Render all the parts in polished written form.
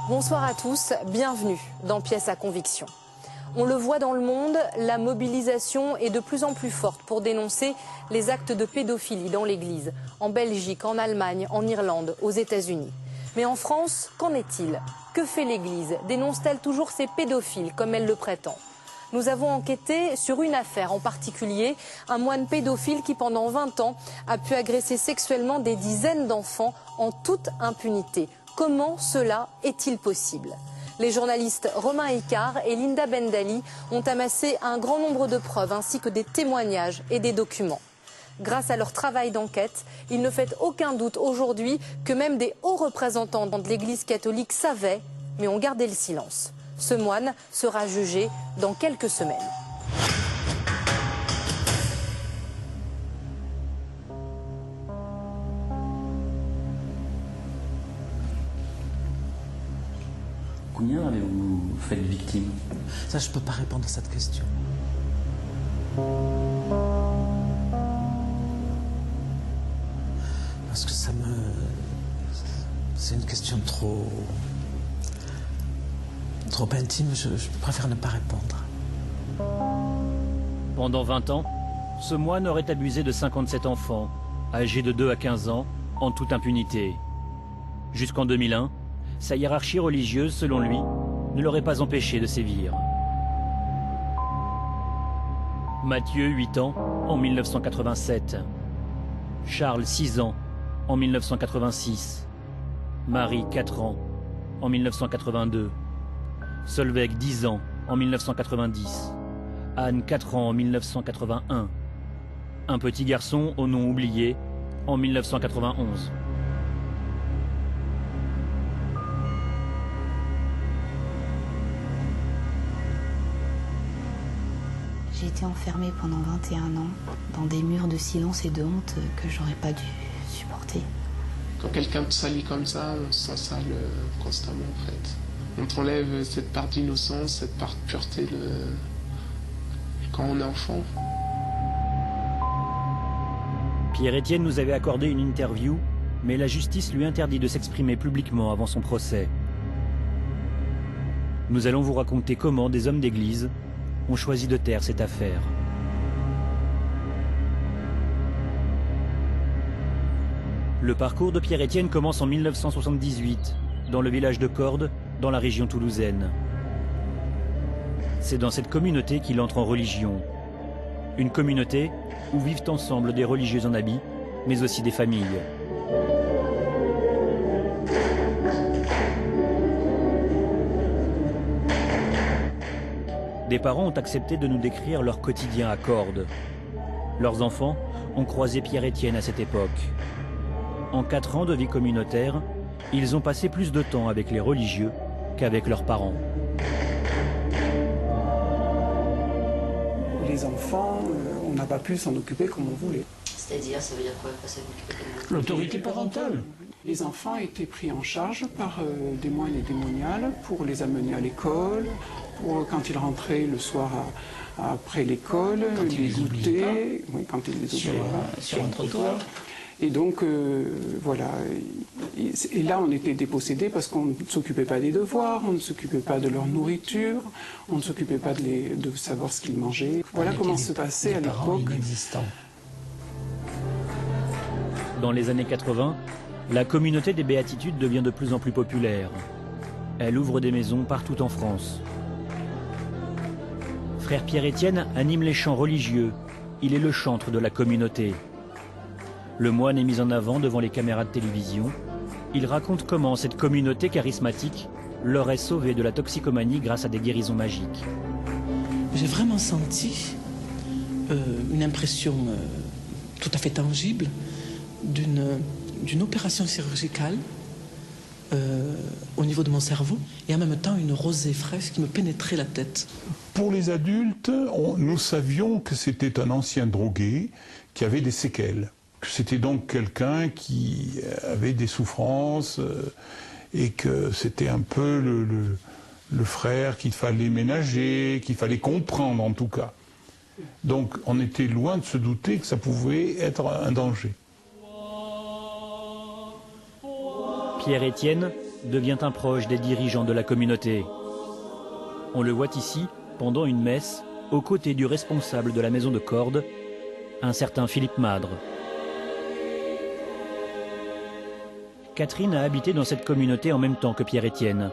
Bonsoir à tous, bienvenue dans Pièce à conviction. On le voit dans le monde, la mobilisation est de plus en plus forte pour dénoncer les actes de pédophilie dans l'Église, en Belgique, en Allemagne, en Irlande, aux États-Unis. Mais en France, qu'en est-il? Que fait l'Église? Dénonce-t-elle toujours ces pédophiles comme elle le prétend? Nous avons enquêté sur une affaire en particulier, un moine pédophile qui pendant 20 ans a pu agresser sexuellement des dizaines d'enfants en toute impunité. Comment cela est-il possible? Les journalistes Romain Icard et Linda Bendali ont amassé un grand nombre de preuves ainsi que des témoignages et des documents. Grâce à leur travail d'enquête, il ne fait aucun doute aujourd'hui que même des hauts représentants de l'Église catholique savaient, mais ont gardé le silence. Ce moine sera jugé dans quelques semaines. Combien avez-vous fait de victimes? Ça, je ne peux pas répondre à cette question. Parce que c'est une question trop intime, je préfère ne pas répondre. Pendant 20 ans, ce moine aurait abusé de 57 enfants, âgés de 2 à 15 ans, en toute impunité. Jusqu'en 2001, sa hiérarchie religieuse, selon lui, ne l'aurait pas empêché de sévir. Matthieu, 8 ans, en 1987. Charles, 6 ans, en 1986. Marie, 4 ans, en 1982. Solveig, 10 ans, en 1990. Anne, 4 ans, en 1981. Un petit garçon au nom oublié, en 1991. J'ai été enfermée pendant 21 ans dans des murs de silence et de honte que j'aurais pas dû supporter. Quand quelqu'un te salit comme ça, on se sent sale constamment en fait. On t'enlève cette part d'innocence, cette part de pureté quand on est enfant. Pierre-Étienne nous avait accordé une interview, mais la justice lui interdit de s'exprimer publiquement avant son procès. Nous allons vous raconter comment des hommes d'église ont choisi de taire cette affaire. Le parcours de Pierre-Étienne commence en 1978, dans le village de Cordes, dans la région toulousaine. C'est dans cette communauté qu'il entre en religion. Une communauté où vivent ensemble des religieux en habit, mais aussi des familles. Des parents ont accepté de nous décrire leur quotidien à Cordes. Leurs enfants ont croisé Pierre-Étienne à cette époque. En 4 ans de vie communautaire, ils ont passé plus de temps avec les religieux qu'avec leurs parents. Les enfants, on n'a pas pu s'en occuper comme on voulait. C'est-à-dire, ça veut dire quoi, pas s'occuper comme on voulait? L'autorité parentale. Les enfants étaient pris en charge par des moines et des moniales pour les amener à l'école, pour quand ils rentraient le soir après l'école, les goûter, oui, quand ils les oubliaient sur un trottoir. Et donc, voilà. Et là, on était dépossédés parce qu'on ne s'occupait pas des devoirs, on ne s'occupait pas de leur nourriture, on ne s'occupait pas de savoir ce qu'ils mangeaient. Voilà comment se passait à l'époque. Dans les années 80, la communauté des béatitudes devient de plus en plus populaire. Elle ouvre des maisons partout en France. Frère Pierre-Étienne anime les chants religieux. Il est le chantre de la communauté. Le moine est mis en avant devant les caméras de télévision. Il raconte comment cette communauté charismatique l'aurait sauvé de la toxicomanie grâce à des guérisons magiques. J'ai vraiment senti une impression tout à fait tangible d'une opération chirurgicale au niveau de mon cerveau et en même temps une rosée fraîche qui me pénétrait la tête. Pour les adultes, nous savions que c'était un ancien drogué qui avait des séquelles. C'était donc quelqu'un qui avait des souffrances et que c'était un peu le frère qu'il fallait ménager, qu'il fallait comprendre en tout cas. Donc on était loin de se douter que ça pouvait être un danger. Pierre-Étienne devient un proche des dirigeants de la communauté. On le voit ici, pendant une messe, aux côtés du responsable de la maison de Cordes, un certain Philippe Madre. Catherine a habité dans cette communauté en même temps que Pierre-Étienne.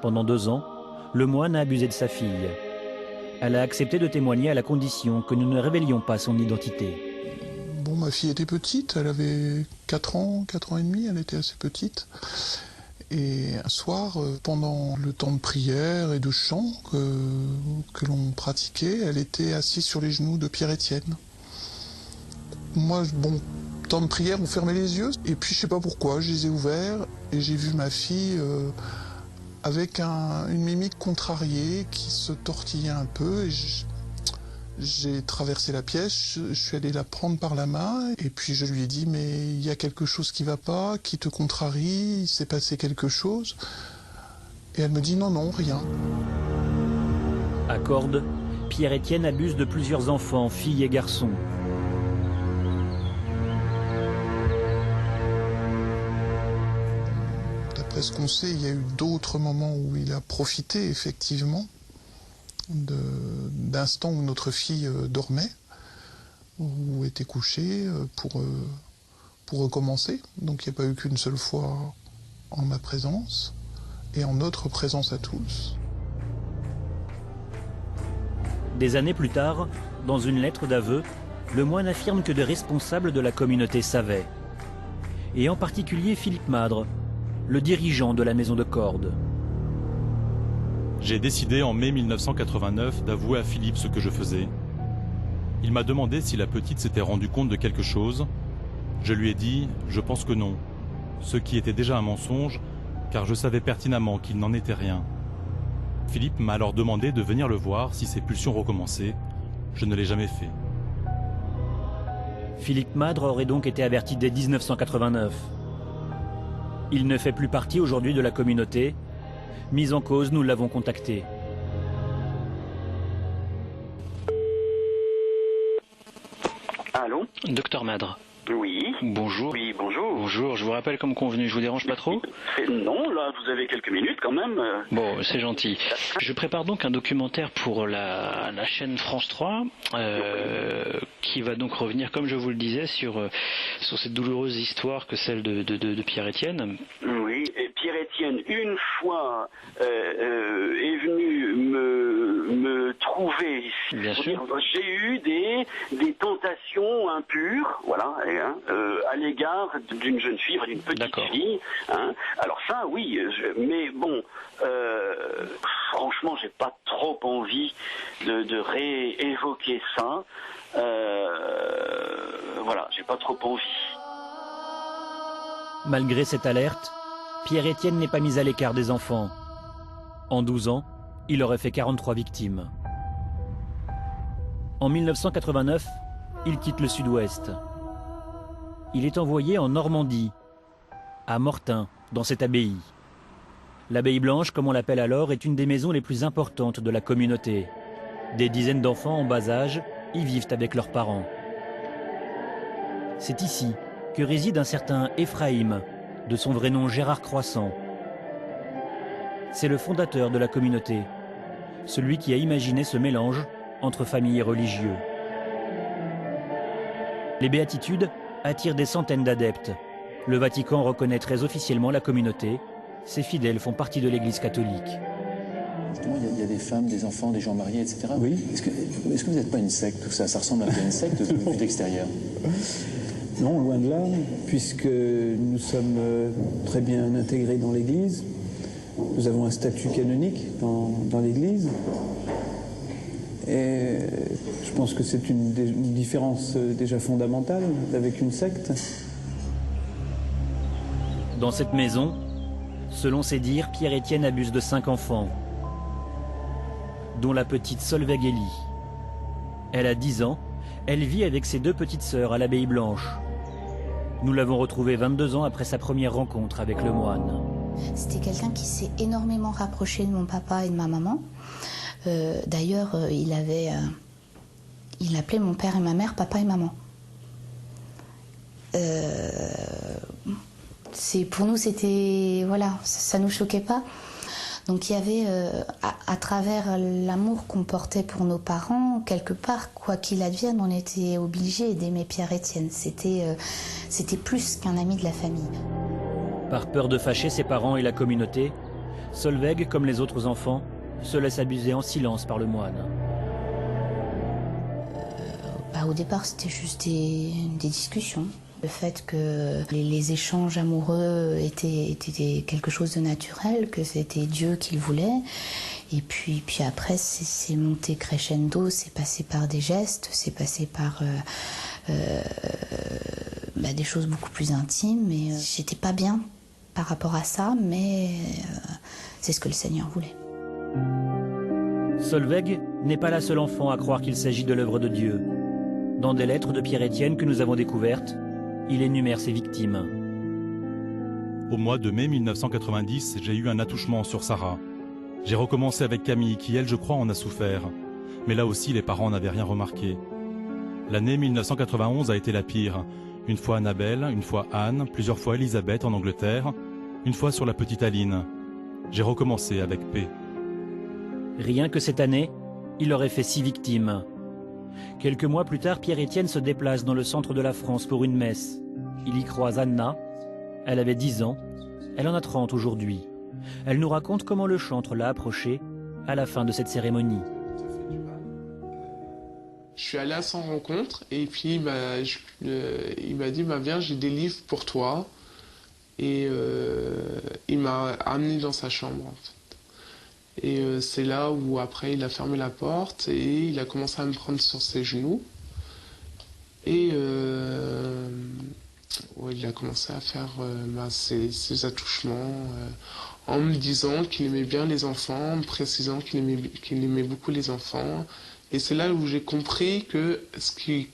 Pendant 2 ans, le moine a abusé de sa fille. Elle a accepté de témoigner à la condition que nous ne révélions pas son identité. Bon, ma fille était petite, elle avait 4 ans et demi, elle était assez petite. Et un soir, pendant le temps de prière et de chant que l'on pratiquait, elle était assise sur les genoux de Pierre-Étienne. Moi, bon, temps de prière, on fermait les yeux, et puis je sais pas pourquoi, je les ai ouverts, et j'ai vu ma fille avec une mimique contrariée qui se tortillait un peu, et j'ai traversé la pièce, je suis allé la prendre par la main, et puis je lui ai dit, mais il y a quelque chose qui va pas, qui te contrarie, il s'est passé quelque chose. Et elle me dit, non, non, rien. À Cordes, Pierre-Étienne abuse de plusieurs enfants, filles et garçons. D'après ce qu'on sait, il y a eu d'autres moments où il a profité, effectivement, d'instants où notre fille dormait, ou était couchée pour recommencer. Donc il n'y a pas eu qu'une seule fois en ma présence et en notre présence à tous. Des années plus tard, dans une lettre d'aveu, le moine affirme que des responsables de la communauté savaient. Et en particulier Philippe Madre, le dirigeant de la maison de Cordes. J'ai décidé en mai 1989 d'avouer à Philippe ce que je faisais. Il m'a demandé si la petite s'était rendue compte de quelque chose. Je lui ai dit, je pense que non. Ce qui était déjà un mensonge, car je savais pertinemment qu'il n'en était rien. Philippe m'a alors demandé de venir le voir si ses pulsions recommençaient. Je ne l'ai jamais fait. Philippe Madre aurait donc été averti dès 1989. Il ne fait plus partie aujourd'hui de la communauté. Mis en cause, nous l'avons contacté. Allô ? Docteur Madre. Oui. Bonjour. Oui, bonjour. Bonjour, je vous rappelle comme convenu, je vous dérange pas trop ? Non, là, vous avez quelques minutes quand même. Bon, c'est gentil. Je prépare donc un documentaire pour la chaîne France 3, qui va donc revenir, comme je vous le disais, sur cette douloureuse histoire que celle de Pierre-Étienne. Oui, et Pierre-Étienne, une fois, est venu me trouver. Bien sûr. J'ai eu des tentations impures, voilà, à l'égard d'une jeune fille, d'une petite fille. Hein. Alors ça, oui, mais bon, franchement, j'ai pas trop envie de réévoquer ça. Voilà, j'ai pas trop envie. Malgré cette alerte, Pierre-Étienne n'est pas mis à l'écart des enfants. En 12 ans, il aurait fait 43 victimes. En 1989, il quitte le sud-ouest. Il est envoyé en Normandie, à Mortain, dans cette abbaye. L'abbaye Blanche, comme on l'appelle alors, est une des maisons les plus importantes de la communauté. Des dizaines d'enfants en bas âge y vivent avec leurs parents. C'est ici que réside un certain Ephraïm, de son vrai nom Gérard Croissant. C'est le fondateur de la communauté, celui qui a imaginé ce mélange entre famille et religieux. Les béatitudes attirent des centaines d'adeptes. Le Vatican reconnaît très officiellement la communauté. Ses fidèles font partie de l'Église catholique. Justement, il y a des femmes, des enfants, des gens mariés, etc. Oui. Est-ce que vous n'êtes pas une secte, tout ça ? Ça ressemble un peu à une secte vu d'extérieur. Non, loin de là, puisque nous sommes très bien intégrés dans l'Église. Nous avons un statut canonique dans l'Église. Et je pense que c'est une différence déjà fondamentale avec une secte. Dans cette maison, selon ses dires, Pierre-Étienne abuse de 5 enfants, dont la petite Solveig Élie. Elle a 10 ans, elle vit avec ses 2 petites sœurs à l'abbaye Blanche. Nous l'avons retrouvée 22 ans après sa première rencontre avec le moine. C'était quelqu'un qui s'est énormément rapproché de mon papa et de ma maman. D'ailleurs, il appelait mon père et ma mère papa et maman. Pour nous, c'était... Voilà, ça nous choquait pas. Donc il y avait, à travers l'amour qu'on portait pour nos parents, quelque part, quoi qu'il advienne, on était obligés d'aimer Pierre-Étienne. C'était plus qu'un ami de la famille. Par peur de fâcher ses parents et la communauté, Solveig, comme les autres enfants, se laisse abuser en silence par le moine. Au départ, c'était juste des discussions. Le fait que les échanges amoureux étaient quelque chose de naturel, que c'était Dieu qui le voulait. Et puis après, c'est monté crescendo, c'est passé par des gestes, c'est passé par des choses beaucoup plus intimes. Et j'étais pas bien par rapport à ça, mais c'est ce que le Seigneur voulait. Solveig n'est pas la seule enfant à croire qu'il s'agit de l'œuvre de Dieu. Dans des lettres de Pierre-Étienne que nous avons découvertes, il énumère ses victimes. Au mois de mai 1990, j'ai eu un attouchement sur Sarah. J'ai recommencé avec Camille, qui elle, je crois, en a souffert. Mais là aussi, les parents n'avaient rien remarqué. L'année 1991 a été la pire. Une fois Annabelle, une fois Anne, plusieurs fois Elisabeth en Angleterre, une fois sur la petite Aline. J'ai recommencé avec P. Rien que cette année, il aurait fait 6 victimes. Quelques mois plus tard, Pierre-Étienne se déplace dans le centre de la France pour une messe. Il y croise Anna. Elle avait 10 ans. Elle en a 30 aujourd'hui. Elle nous raconte comment le chantre l'a approchée à la fin de cette cérémonie. Je suis allé à son rencontre et puis il m'a dit viens, j'ai des livres pour toi. Et il m'a amené dans sa chambre en fait. Et c'est là où après il a fermé la porte et il a commencé à me prendre sur ses genoux. Et il a commencé à faire ses attouchements en me disant qu'il aimait bien les enfants, en me précisant qu'il aimait beaucoup les enfants. Et c'est là où j'ai compris que ce qu'il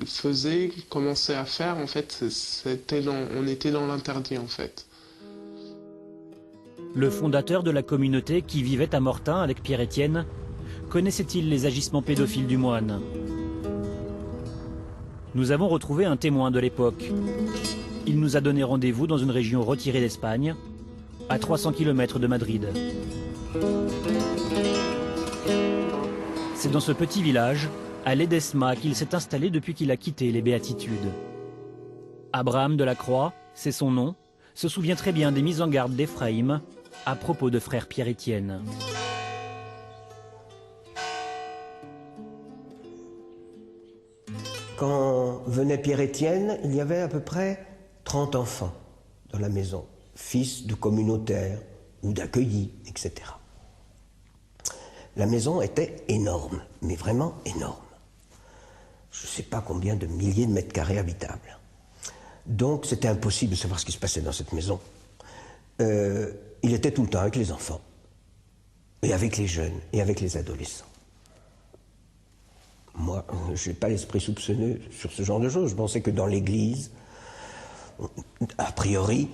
faisait, commençait à faire, en fait, on était dans l'interdit en fait. Le fondateur de la communauté qui vivait à Mortain avec Pierre-Étienne, connaissait-il les agissements pédophiles du moine? Nous avons retrouvé un témoin de l'époque. Il nous a donné rendez-vous dans une région retirée d'Espagne, à 300 km de Madrid. C'est dans ce petit village, à Ledesma, qu'il s'est installé depuis qu'il a quitté les Béatitudes. Abraham de la Croix, c'est son nom, se souvient très bien des mises en garde d'Ephraïm à propos de frère Pierre-Étienne. Quand venait Pierre-Étienne, il y avait à peu près 30 enfants dans la maison, fils de communautaires ou d'accueillis, etc. La maison était énorme, mais vraiment énorme. Je ne sais pas combien de milliers de mètres carrés habitables. Donc c'était impossible de savoir ce qui se passait dans cette maison. Il était tout le temps avec les enfants, et avec les jeunes, et avec les adolescents. Moi, je n'ai pas l'esprit soupçonneux sur ce genre de choses. Je pensais que dans l'église, a priori,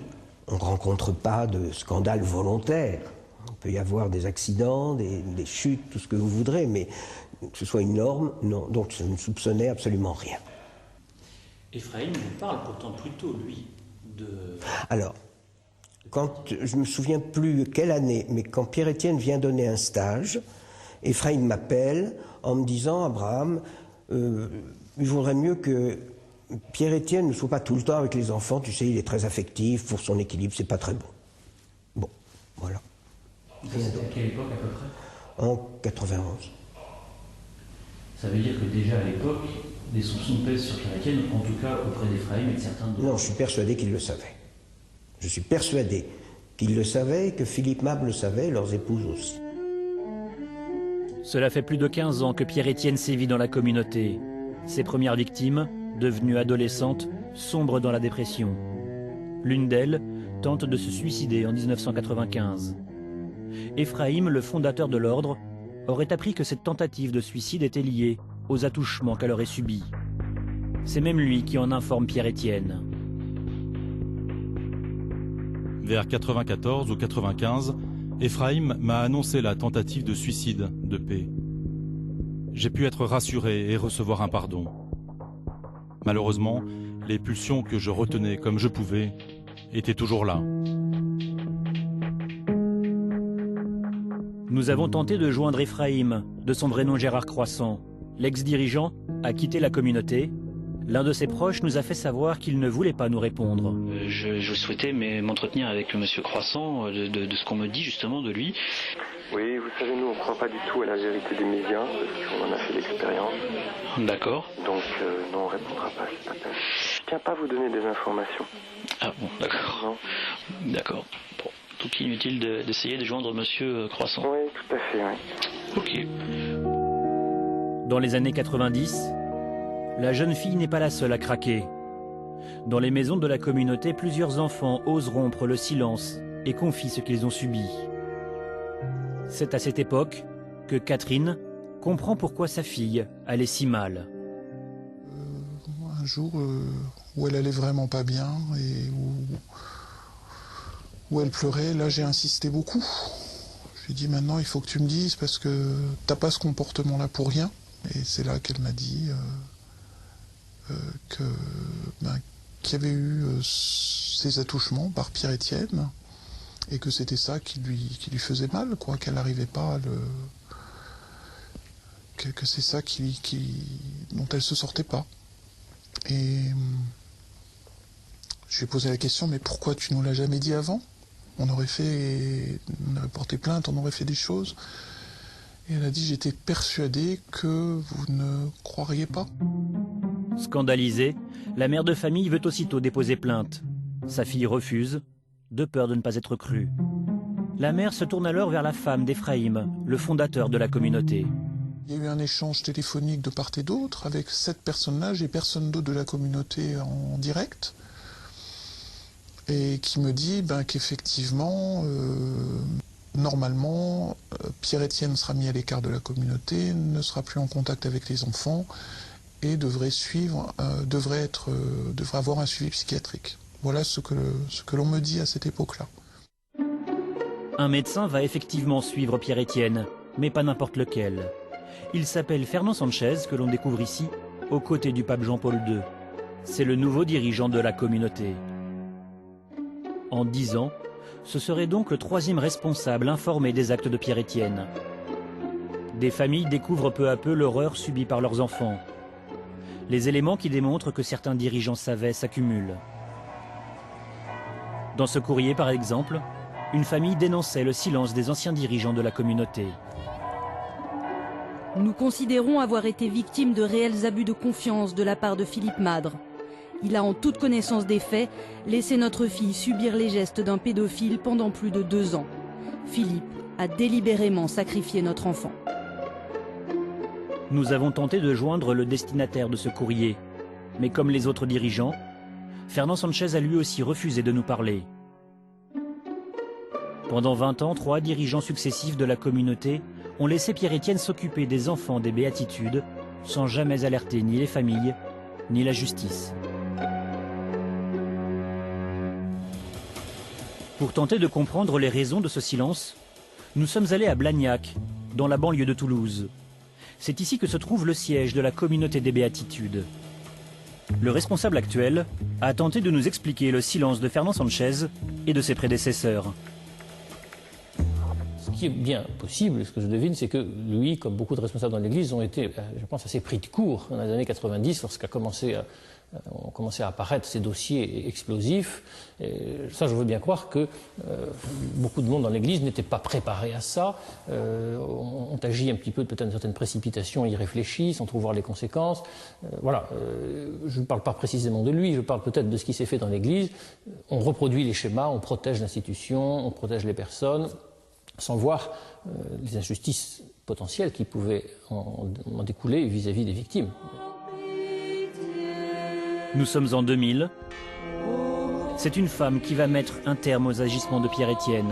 on ne rencontre pas de scandale volontaire. Il peut y avoir des accidents, des chutes, tout ce que vous voudrez, mais que ce soit une norme, non. Donc je ne soupçonnais absolument rien. Ephraïm vous parle pourtant plutôt, lui, de... Alors, je ne me souviens plus quelle année, mais quand Pierre-Étienne vient donner un stage, Ephraïm m'appelle en me disant « Abraham, il vaudrait mieux que Pierre-Étienne ne soit pas tout le temps avec les enfants, tu sais, il est très affectif, pour son équilibre, c'est pas très bon. » Bon, voilà. C'était à quelle époque à peu près? En 91. Ça veut dire que déjà à l'époque, des soupçons pèsent sur Pierre-Étienne, en tout cas auprès d'Ephraïm et de certains d'autres. Non, je suis persuadé qu'il le savait. Je suis persuadé qu'il le savait, que Philippe Mab le savait, leurs épouses aussi. Cela fait plus de 15 ans que Pierre-Étienne sévit dans la communauté. Ses premières victimes, devenues adolescentes, sombrent dans la dépression. L'une d'elles tente de se suicider en 1995. Ephraïm, le fondateur de l'ordre, aurait appris que cette tentative de suicide était liée aux attouchements qu'elle aurait subis. C'est même lui qui en informe Pierre-Étienne. Vers 94 ou 95, Ephraïm m'a annoncé la tentative de suicide de P. J'ai pu être rassuré et recevoir un pardon. Malheureusement, les pulsions que je retenais comme je pouvais était toujours là. Nous avons tenté de joindre Ephraim, de son vrai nom Gérard Croissant. L'ex-dirigeant a quitté la communauté. L'un de ses proches nous a fait savoir qu'il ne voulait pas nous répondre. Je souhaitais m'entretenir avec M. Croissant de ce qu'on me dit justement de lui. Oui, vous savez, nous on ne croit pas du tout à la vérité des médias, parce qu'on en a fait l'expérience. D'accord. Donc non, on ne répondra pas à cet appel. Je ne tiens pas à vous donner des informations. Ah bon, d'accord. D'accord. Bon, tout inutile d'essayer de joindre M. Croissant. Oui, tout à fait, oui. Ok. Dans les années 90, la jeune fille n'est pas la seule à craquer. Dans les maisons de la communauté, plusieurs enfants osent rompre le silence et confient ce qu'ils ont subi. C'est à cette époque que Catherine comprend pourquoi sa fille allait si mal. Un jour où elle allait vraiment pas bien et où elle pleurait, là j'ai insisté beaucoup. Je lui ai dit maintenant il faut que tu me dises parce que t'as pas ce comportement-là pour rien. Et c'est là qu'elle m'a dit qu'il y avait eu ces attouchements par Pierre-Étienne et que c'était ça qui lui faisait mal, quoi, qu'elle n'arrivait pas à le... que c'est ça dont elle se sortait pas. Et je lui ai posé la question, mais pourquoi tu nous l'as jamais dit avant ? On aurait porté plainte, on aurait fait des choses. Et elle a dit, j'étais persuadée que vous ne croiriez pas. Scandalisée, la mère de famille veut aussitôt déposer plainte. Sa fille refuse, de peur de ne pas être crue. La mère se tourne alors vers la femme d'Ephraim, le fondateur de la communauté. Il y a eu un échange téléphonique de part et d'autre avec cette personne-là, j'ai personne d'autre de la communauté en direct, et qui me dit qu'effectivement, normalement, Pierre-Étienne sera mis à l'écart de la communauté, ne sera plus en contact avec les enfants, et devrait avoir un suivi psychiatrique. Voilà ce que l'on me dit à cette époque-là. Un médecin va effectivement suivre Pierre-Étienne, mais pas n'importe lequel. Il s'appelle Fernand Sanchez, que l'on découvre ici, aux côtés du pape Jean-Paul II. C'est le nouveau dirigeant de la communauté. En 10 ans, ce serait donc le 3e responsable informé des actes de Pierre-Étienne. Des familles découvrent peu à peu l'horreur subie par leurs enfants. Les éléments qui démontrent que certains dirigeants savaient s'accumulent. Dans ce courrier, par exemple, une famille dénonçait le silence des anciens dirigeants de la communauté. Nous considérons avoir été victimes de réels abus de confiance de la part de Philippe Madre. Il a en toute connaissance des faits laissé notre fille subir les gestes d'un pédophile pendant plus de 2 ans. Philippe a délibérément sacrifié notre enfant. Nous avons tenté de joindre le destinataire de ce courrier. Mais comme les autres dirigeants, Fernand Sanchez a lui aussi refusé de nous parler. Pendant 20 ans, 3 dirigeants successifs de la communauté ont laissé Pierre-Étienne s'occuper des enfants des béatitudes sans jamais alerter ni les familles, ni la justice. Pour tenter de comprendre les raisons de ce silence, nous sommes allés à Blagnac, dans la banlieue de Toulouse. C'est ici que se trouve le siège de la communauté des béatitudes. Le responsable actuel a tenté de nous expliquer le silence de Fernand Sanchez et de ses prédécesseurs. Ce qui est bien possible, ce que je devine, c'est que lui, comme beaucoup de responsables dans l'Église, ont été, je pense, assez pris de court dans les années 90, ont commencé à apparaître ces dossiers explosifs. Et ça, je veux bien croire que beaucoup de monde dans l'Église n'était pas préparé à ça, ont agi un petit peu peut-être d'une certaine précipitation irréfléchie, sans trop voir les conséquences. Je ne parle pas précisément de lui, je parle peut-être de ce qui s'est fait dans l'Église. On reproduit les schémas, on protège l'institution, on protège les personnes, sans voir les injustices potentielles qui pouvaient en découler vis-à-vis des victimes. Nous sommes en 2000. C'est une femme qui va mettre un terme aux agissements de Pierre-Étienne.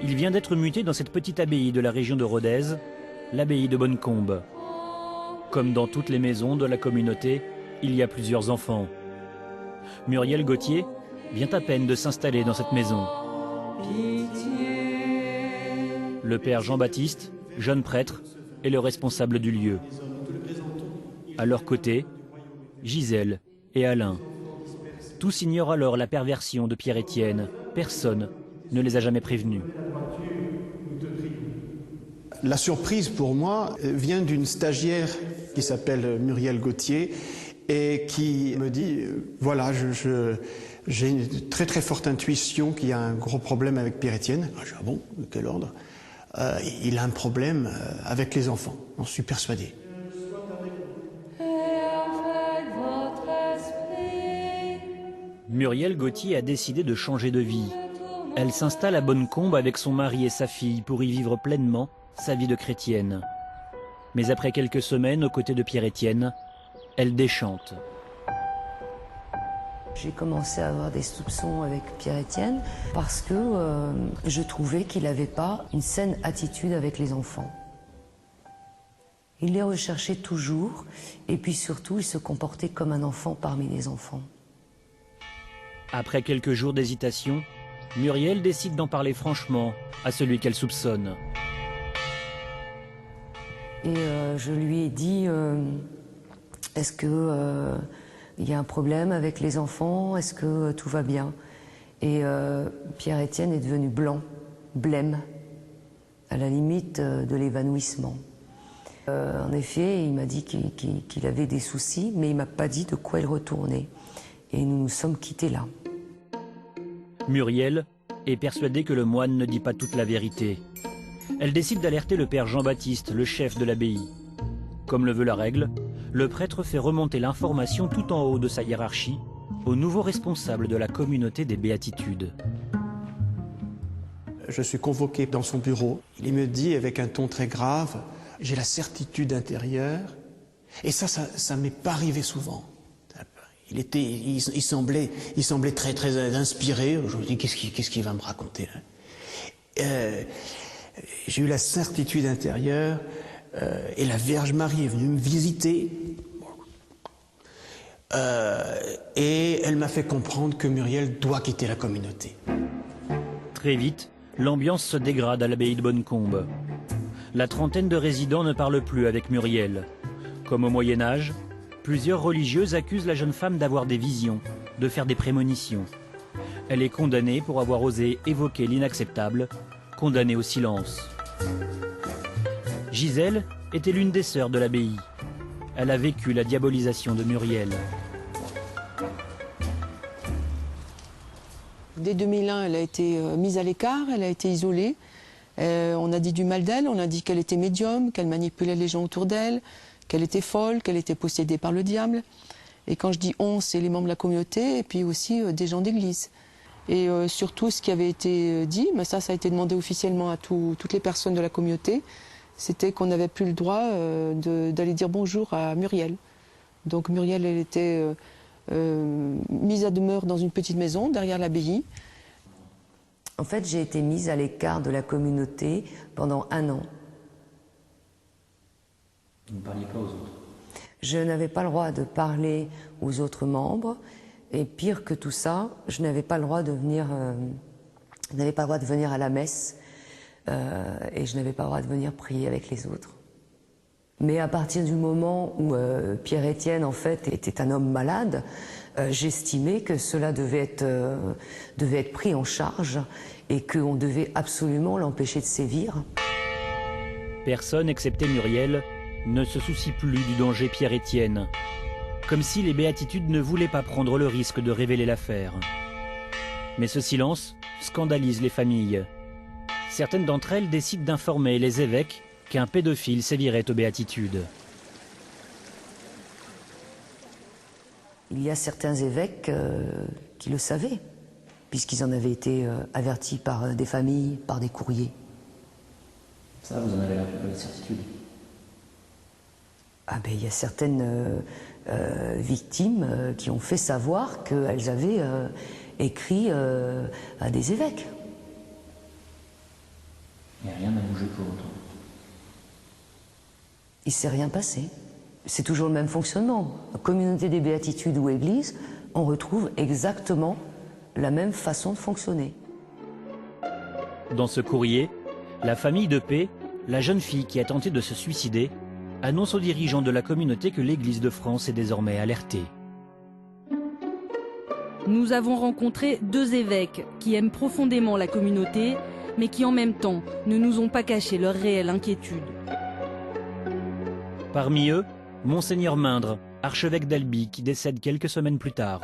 Il vient d'être muté dans cette petite abbaye de la région de Rodez, l'abbaye de Bonnecombe. Comme dans toutes les maisons de la communauté, il y a plusieurs enfants. Muriel Gauthier vient à peine de s'installer dans cette maison. Le père Jean-Baptiste, jeune prêtre, est le responsable du lieu. À leur côté, Gisèle et Alain. Tous ignorent alors la perversion de Pierre-Étienne. Personne ne les a jamais prévenus. La surprise pour moi vient d'une stagiaire qui s'appelle Muriel Gauthier et qui me dit voilà, j'ai une très très forte intuition qu'il y a un gros problème avec Pierre-Étienne. Ah bon, de quel ordre? Il a un problème avec les enfants, j'en suis persuadé. Muriel Gauthier a décidé de changer de vie. Elle s'installe à Bonnecombe avec son mari et sa fille pour y vivre pleinement sa vie de chrétienne. Mais après quelques semaines aux côtés de Pierre-Étienne, elle déchante. J'ai commencé à avoir des soupçons avec Pierre-Étienne parce que je trouvais qu'il n'avait pas une saine attitude avec les enfants. Il les recherchait toujours et puis surtout il se comportait comme un enfant parmi les enfants. Après quelques jours d'hésitation, Muriel décide d'en parler franchement à celui qu'elle soupçonne. Et je lui ai dit, est-ce que il y a un problème avec les enfants? Est-ce que tout va bien? Et Pierre-Étienne est devenu blanc, blême, à la limite de l'évanouissement. En effet, il m'a dit qu'il avait des soucis, mais il ne m'a pas dit de quoi il retournait. Et nous nous sommes quittés là. Muriel est persuadée que le moine ne dit pas toute la vérité. Elle décide d'alerter le père Jean-Baptiste, le chef de l'abbaye. Comme le veut la règle, le prêtre fait remonter l'information tout en haut de sa hiérarchie au nouveau responsable de la communauté des béatitudes. Je suis convoqué dans son bureau. Il me dit avec un ton très grave, j'ai la certitude intérieure, et ça m'est pas arrivé souvent. Il semblait très très inspiré. Je me dis qu'est-ce qu'il va me raconter là? J'ai eu la certitude intérieure et la Vierge Marie est venue me visiter et elle m'a fait comprendre que Muriel doit quitter la communauté. Très vite, l'ambiance se dégrade à l'abbaye de Bonnecombe. La trentaine de résidents ne parlent plus avec Muriel. Comme au Moyen-Âge, plusieurs religieuses accusent la jeune femme d'avoir des visions, de faire des prémonitions. Elle est condamnée pour avoir osé évoquer l'inacceptable, condamnée au silence. Gisèle était l'une des sœurs de l'abbaye. Elle a vécu la diabolisation de Muriel. Dès 2001, elle a été mise à l'écart, elle a été isolée. On a dit du mal d'elle, on a dit qu'elle était médium, qu'elle manipulait les gens autour d'elle, qu'elle était folle, qu'elle était possédée par le diable. Et quand je dis on, c'est les membres de la communauté et puis aussi des gens d'église. Et surtout, ce qui avait été dit, mais ça a été demandé officiellement à toutes les personnes de la communauté, c'était qu'on n'avait plus le droit d'aller dire bonjour à Muriel. Donc Muriel, elle était mise à demeure dans une petite maison derrière l'abbaye. En fait, j'ai été mise à l'écart de la communauté pendant 1 an. Vous ne parliez pas aux autres? Je n'avais pas le droit de parler aux autres membres. Et pire que tout ça, je n'avais pas le droit de venir, à la messe et je n'avais pas le droit de venir prier avec les autres. Mais à partir du moment où Pierre-Étienne, en fait, était un homme malade, j'estimais que cela devait être pris en charge et qu'on devait absolument l'empêcher de sévir. Personne, excepté Muriel, ne se soucie plus du danger Pierre-Étienne. Comme si les béatitudes ne voulaient pas prendre le risque de révéler l'affaire. Mais ce silence scandalise les familles. Certaines d'entre elles décident d'informer les évêques qu'un pédophile sévirait aux béatitudes. Il y a certains évêques qui le savaient, puisqu'ils en avaient été avertis par des familles, par des courriers. Ça, vous en avez la certitude? Ah ben, il y a certaines victimes qui ont fait savoir qu'elles avaient écrit à des évêques. Et rien n'a bougé pour autant. Il ne s'est rien passé. C'est toujours le même fonctionnement. Communauté des béatitudes ou église, on retrouve exactement la même façon de fonctionner. Dans ce courrier, la famille de P, la jeune fille qui a tenté de se suicider, annonce aux dirigeants de la communauté que l'Église de France est désormais alertée. Nous avons rencontré 2 évêques qui aiment profondément la communauté, mais qui en même temps ne nous ont pas caché leur réelle inquiétude. Parmi eux, Monseigneur Mindre, archevêque d'Albi, qui décède quelques semaines plus tard.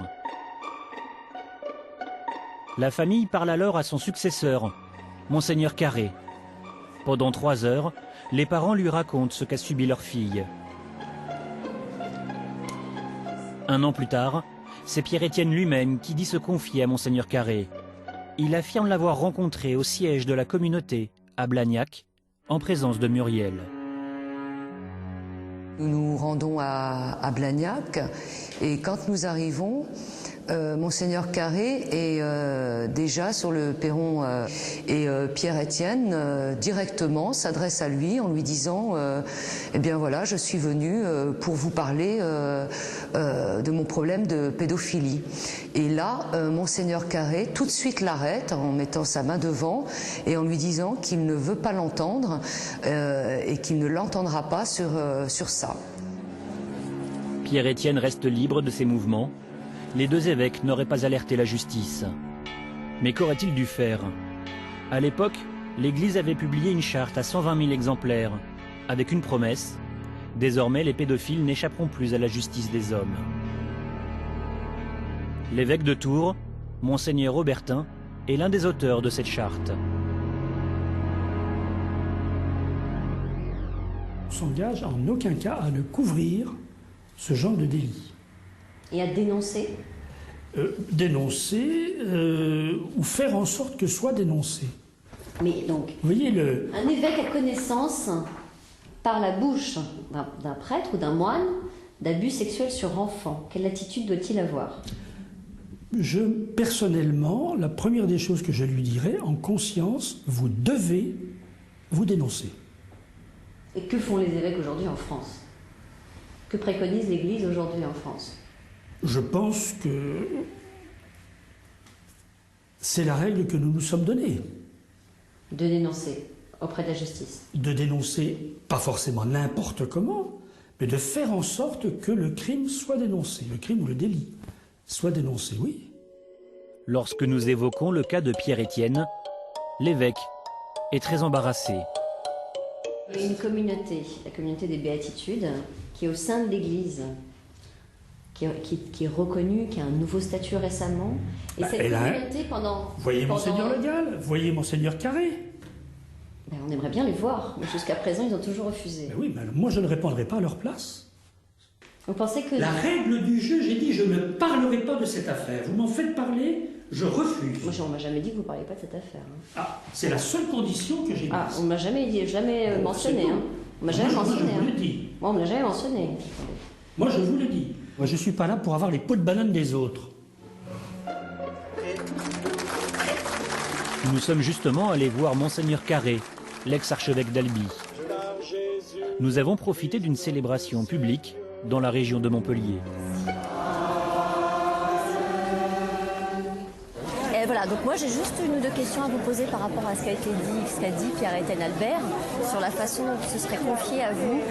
La famille parle alors à son successeur, Monseigneur Carré. Pendant 3 heures, les parents lui racontent ce qu'a subi leur fille. Un an plus tard, c'est Pierre-Étienne lui-même qui dit se confier à Monseigneur Carré. Il affirme l'avoir rencontré au siège de la communauté, à Blagnac, en présence de Muriel. Nous nous rendons à Blagnac et quand nous arrivons, Monseigneur Carré est déjà sur le perron et Pierre-Étienne directement s'adresse à lui en lui disant eh bien voilà, je suis venu pour vous parler de mon problème de pédophilie. Et là, Monseigneur Carré tout de suite l'arrête en mettant sa main devant et en lui disant qu'il ne veut pas l'entendre et qu'il ne l'entendra pas sur ça. Pierre-Étienne reste libre de ses mouvements. Les 2 évêques n'auraient pas alerté la justice. Mais qu'aurait-il dû faire? À l'époque, l'Église avait publié une charte à 120 000 exemplaires, avec une promesse: désormais les pédophiles n'échapperont plus à la justice des hommes. L'évêque de Tours, Monseigneur Aubertin, est l'un des auteurs de cette charte. On s'engage en aucun cas à ne couvrir ce genre de délit. Et à dénoncer Dénoncer ou faire en sorte que soit dénoncé. Mais donc, vous voyez un évêque a connaissance, par la bouche d'un prêtre ou d'un moine, d'abus sexuels sur enfants. Quelle attitude doit-il avoir? Personnellement, la première des choses que je lui dirais, en conscience, vous devez vous dénoncer. Et que font les évêques aujourd'hui en France? Que préconise l'Église aujourd'hui en France? Je pense que c'est la règle que nous nous sommes donnée. De dénoncer auprès de la justice. De dénoncer, pas forcément n'importe comment, mais de faire en sorte que le crime soit dénoncé, le crime ou le délit soit dénoncé, oui. Lorsque nous évoquons le cas de Pierre-Étienne, l'évêque est très embarrassé. Il y a une communauté, la communauté des Béatitudes, qui est au sein de l'Église, qui est reconnue, qui a un nouveau statut récemment. Et cette communauté, voyez Monseigneur Le Gall, voyez Monseigneur Carré. On aimerait bien les voir, mais jusqu'à présent, ils ont toujours refusé. Mais oui, mais moi je ne répondrai pas à leur place. Vous pensez que... La règle du jeu, j'ai dit, je ne parlerai pas de cette affaire. Vous m'en faites parler, je refuse. Moi, on m'a jamais dit que vous ne parliez pas de cette affaire. Ah, c'est la seule condition que j'ai mise. Ah, on m'a jamais mentionné. On m'a jamais mentionné. Je vous le dis. Moi, on ne m'a jamais mentionné. Moi, je vous le dis. Moi, je ne suis pas là pour avoir les pots de banane des autres. Nous sommes justement allés voir Monseigneur Carré, l'ex-archevêque d'Albi. Nous avons profité d'une célébration publique dans la région de Montpellier. Et voilà, donc moi j'ai juste 1 ou 2 questions à vous poser par rapport à ce qu'a dit Pierre-Étienne Albert sur la façon dont ce serait confié à vous.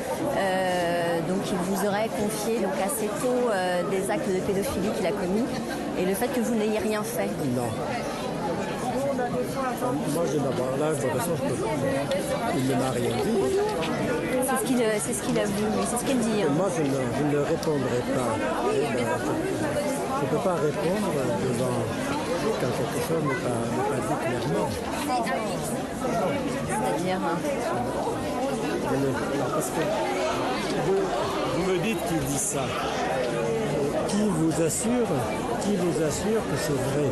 Donc il vous aurait confié donc assez tôt des actes de pédophilie qu'il a commis et le fait que vous n'ayez rien fait. Non. Moi, je d'abord là, de toute façon, il ne m'a rien dit. C'est ce qu'il a vu, mais c'est ce qu'il dit. Moi, je ne répondrai pas. Je ne peux pas répondre devant quand quelque chose n'est pas dit clairement. C'est-à-dire parce que vous me dites qu'il dit ça. Qui vous assure que c'est vrai?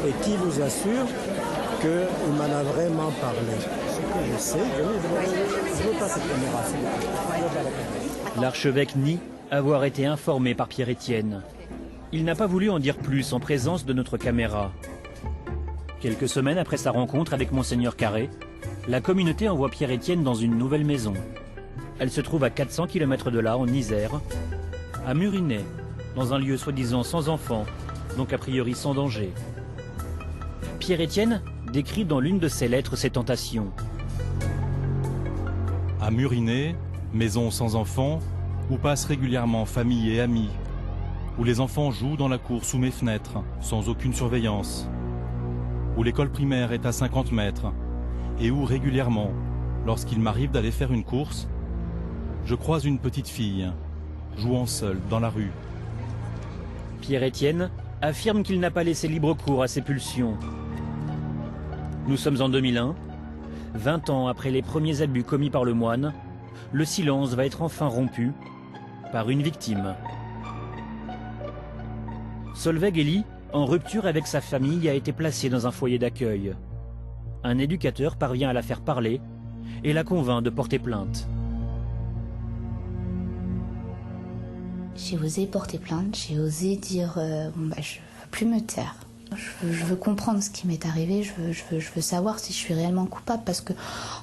Et qui vous assure qu'il m'en a vraiment parlé? Ce que je sais, je ne veux pas cette caméra. L'archevêque nie avoir été informé par Pierre-Étienne. Il n'a pas voulu en dire plus en présence de notre caméra. Quelques semaines après sa rencontre avec Monseigneur Carré, la communauté envoie Pierre-Étienne dans une nouvelle maison. Elle se trouve à 400 km de là, en Isère, à Murinet, dans un lieu soi-disant sans enfants, donc a priori sans danger. Pierre-Étienne décrit dans l'une de ses lettres ses tentations. À Murinet, maison sans enfants, où passent régulièrement famille et amis. où les enfants jouent dans la cour sous mes fenêtres, sans aucune surveillance, où l'école primaire est à 50 mètres, et où régulièrement, lorsqu'il m'arrive d'aller faire une course, je croise une petite fille, jouant seule dans la rue. Pierre-Étienne affirme qu'il n'a pas laissé libre cours à ses pulsions. Nous sommes en 2001, 20 ans après les premiers abus commis par le moine, le silence va être enfin rompu par une victime. Solveig Elie, en rupture avec sa famille, a été placée dans un foyer d'accueil. Un éducateur parvient à la faire parler et la convainc de porter plainte. J'ai osé porter plainte, j'ai osé dire je ne veux plus me taire. Je veux comprendre ce qui m'est arrivé, je veux savoir si je suis réellement coupable, parce que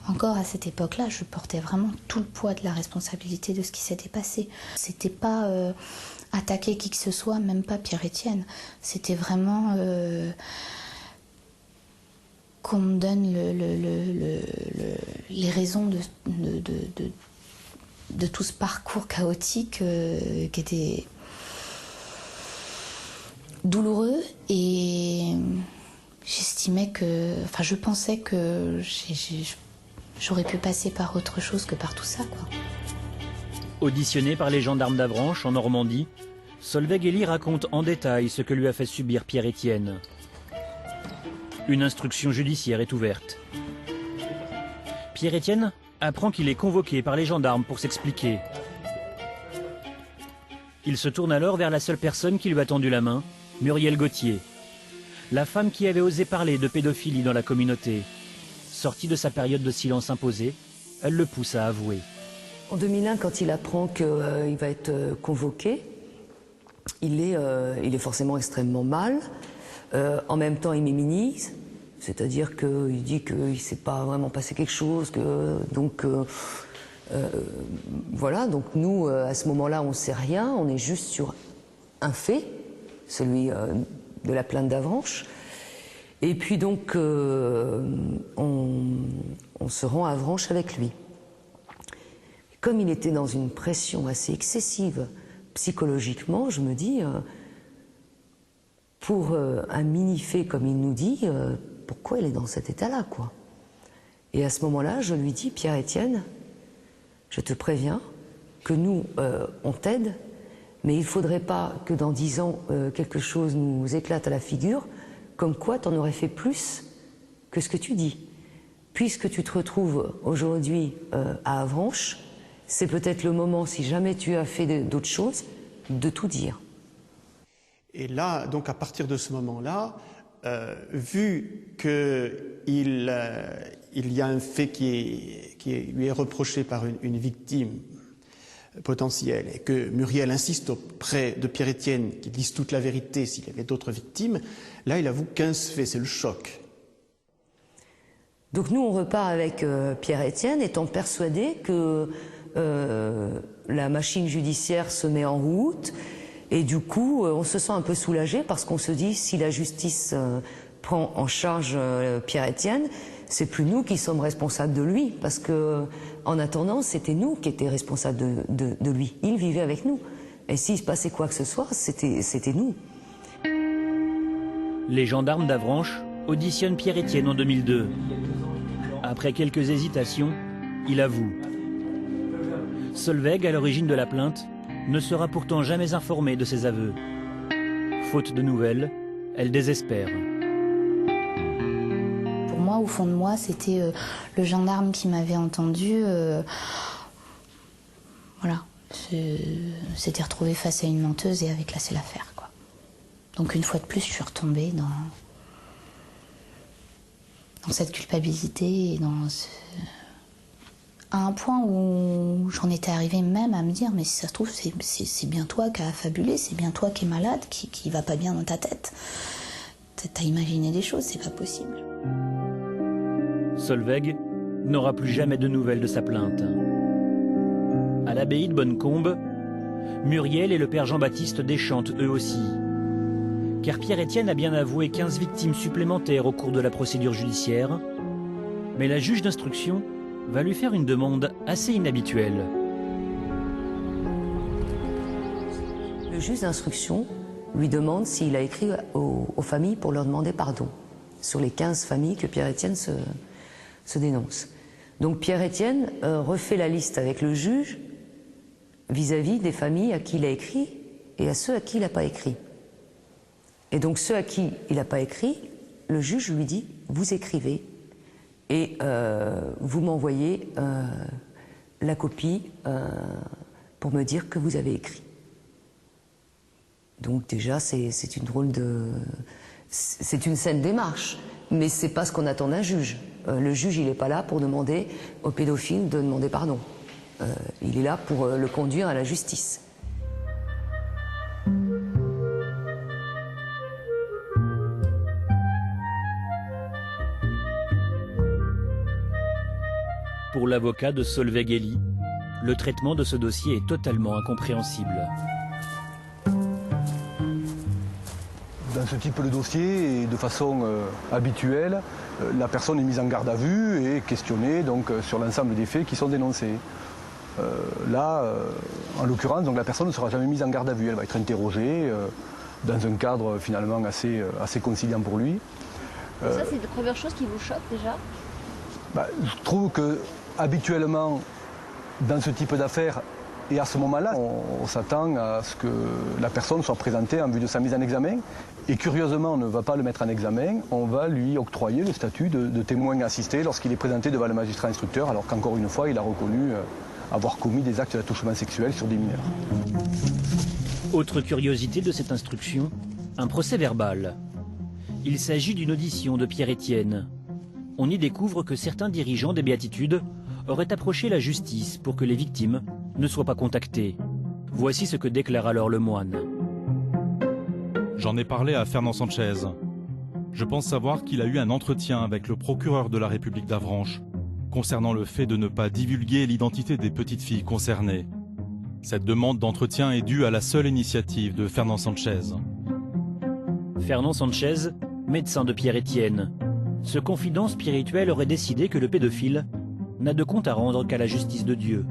encore à cette époque-là, je portais vraiment tout le poids de la responsabilité de ce qui s'était passé. C'était pas attaquer qui que ce soit, même pas Pierre-Étienne. C'était vraiment qu'on me donne les raisons de tout ce parcours chaotique qui était douloureux, et j'estimais que, enfin je pensais que j'aurais pu passer par autre chose que par tout ça, quoi. Auditionnée par les gendarmes d'Avranches en Normandie, Solveig Elie raconte en détail ce que lui a fait subir Pierre-Étienne. Une instruction judiciaire est ouverte. Pierre-Étienne apprend qu'il est convoqué par les gendarmes pour s'expliquer. Il se tourne alors vers la seule personne qui lui a tendu la main, Muriel Gauthier, la femme qui avait osé parler de pédophilie dans la communauté. Sortie de sa période de silence imposée, elle le pousse à avouer. En 2001, quand il apprend qu'il va être convoqué, il est forcément extrêmement mal. En même temps, il m'immunise, c'est-à-dire qu'il dit qu'il ne s'est pas vraiment passé quelque chose, voilà, donc nous, à ce moment-là, on ne sait rien, on est juste sur un fait, celui de la plainte d'Avranches. Et puis donc, on se rend à Avranches avec lui. Comme il était dans une pression assez excessive psychologiquement, je me dis, pour un mini-fait comme il nous dit, pourquoi il est dans cet état-là, quoi. Et à ce moment-là, je lui dis, Pierre-Étienne, je te préviens que nous, on t'aide, mais il ne faudrait pas que dans 10 ans, quelque chose nous éclate à la figure, comme quoi tu en aurais fait plus que ce que tu dis. Puisque tu te retrouves aujourd'hui à Avranches, c'est peut-être le moment, si jamais tu as fait d'autres choses, de tout dire. Et là, donc à partir de ce moment-là, vu qu'il y a un fait qui lui est reproché par une victime potentielle, et que Muriel insiste auprès de Pierre-Étienne qu'il dise toute la vérité s'il y avait d'autres victimes, là il avoue 15 faits, c'est le choc. Donc nous on repart avec Pierre-Étienne, étant persuadé que la machine judiciaire se met en route, et du coup on se sent un peu soulagé parce qu'on se dit si la justice prend en charge Pierre-Étienne, c'est plus nous qui sommes responsables de lui, parce que en attendant c'était nous qui étions responsables de lui. Il vivait avec nous, et s'il se passait quoi que ce soit, c'était nous. Les gendarmes d'Avranches auditionnent Pierre-Étienne en 2002. Après quelques hésitations, il avoue. Solveig, à l'origine de la plainte, ne sera pourtant jamais informée de ses aveux. Faute de nouvelles, elle désespère. Pour moi, au fond de moi, c'était le gendarme qui m'avait entendu. Voilà, s'était retrouvé face à une menteuse et avait classé l'affaire, quoi. Donc une fois de plus, je suis retombée dans cette culpabilité et à un point où j'en étais arrivée même à me dire, mais si ça se trouve, c'est bien toi qui as affabulé, c'est bien toi qui es malade, qui va pas bien dans ta tête. T'as imaginé des choses, c'est pas possible. Solveig n'aura plus jamais de nouvelles de sa plainte. À l'abbaye de Bonnecombe, Muriel et le père Jean-Baptiste déchantent eux aussi. Car Pierre-Étienne a bien avoué 15 victimes supplémentaires au cours de la procédure judiciaire, mais la juge d'instruction va lui faire une demande assez inhabituelle. Le juge d'instruction lui demande s'il a écrit aux familles pour leur demander pardon, sur les 15 familles que Pierre-Étienne se dénonce. Donc Pierre-Étienne refait la liste avec le juge vis-à-vis des familles à qui il a écrit et à ceux à qui il n'a pas écrit. Et donc ceux à qui il n'a pas écrit, le juge lui dit « vous écrivez et vous m'envoyez la copie pour me dire que vous avez écrit ». Donc déjà c'est une drôle de... c'est une saine démarche, mais c'est pas ce qu'on attend d'un juge. Le juge il n'est pas là pour demander au pédophile de demander pardon. Il est là pour le conduire à la justice. Pour l'avocat de Solveig Elie, le traitement de ce dossier est totalement incompréhensible. Dans ce type de dossier, et de façon habituelle, la personne est mise en garde à vue et questionnée donc, sur l'ensemble des faits qui sont dénoncés. En l'occurrence, la personne ne sera jamais mise en garde à vue. Elle va être interrogée dans un cadre finalement assez conciliant pour lui. Ça, c'est la première chose qui vous choque déjà? Je trouve que habituellement, dans ce type d'affaires, et à ce moment-là, on s'attend à ce que la personne soit présentée en vue de sa mise en examen. Et curieusement, on ne va pas le mettre en examen, on va lui octroyer le statut de témoin assisté lorsqu'il est présenté devant le magistrat instructeur, alors qu'encore une fois, il a reconnu avoir commis des actes d'attouchement sexuel sur des mineurs. Autre curiosité de cette instruction, un procès verbal. Il s'agit d'une audition de Pierre-Étienne. On y découvre que certains dirigeants des Béatitudes auraient approché la justice pour que les victimes ne soient pas contactées. Voici ce que déclare alors le moine. J'en ai parlé à Fernand Sanchez. Je pense savoir qu'il a eu un entretien avec le procureur de la République d'Avranches concernant le fait de ne pas divulguer l'identité des petites filles concernées. Cette demande d'entretien est due à la seule initiative de Fernand Sanchez. Fernand Sanchez, médecin de Pierre-Étienne. Ce confident spirituel aurait décidé que le pédophile n'a de compte à rendre qu'à la justice de Dieu.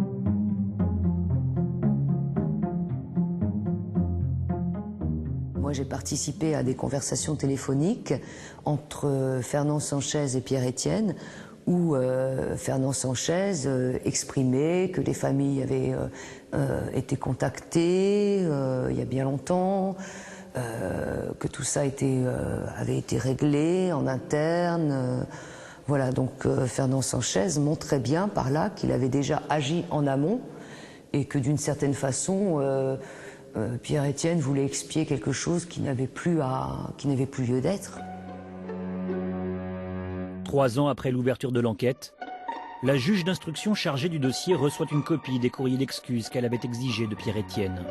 Moi, j'ai participé à des conversations téléphoniques entre Fernand Sanchez et Pierre-Étienne, où Fernand Sanchez exprimait que les familles avaient été contactées il y a bien longtemps, que tout ça avait été réglé en interne. Voilà, donc Fernand Sanchez montrait bien par là qu'il avait déjà agi en amont et que d'une certaine façon, Pierre-Étienne voulait expier quelque chose qui n'avait plus lieu d'être. 3 ans après l'ouverture de l'enquête, la juge d'instruction chargée du dossier reçoit une copie des courriers d'excuses qu'elle avait exigés de Pierre-Étienne.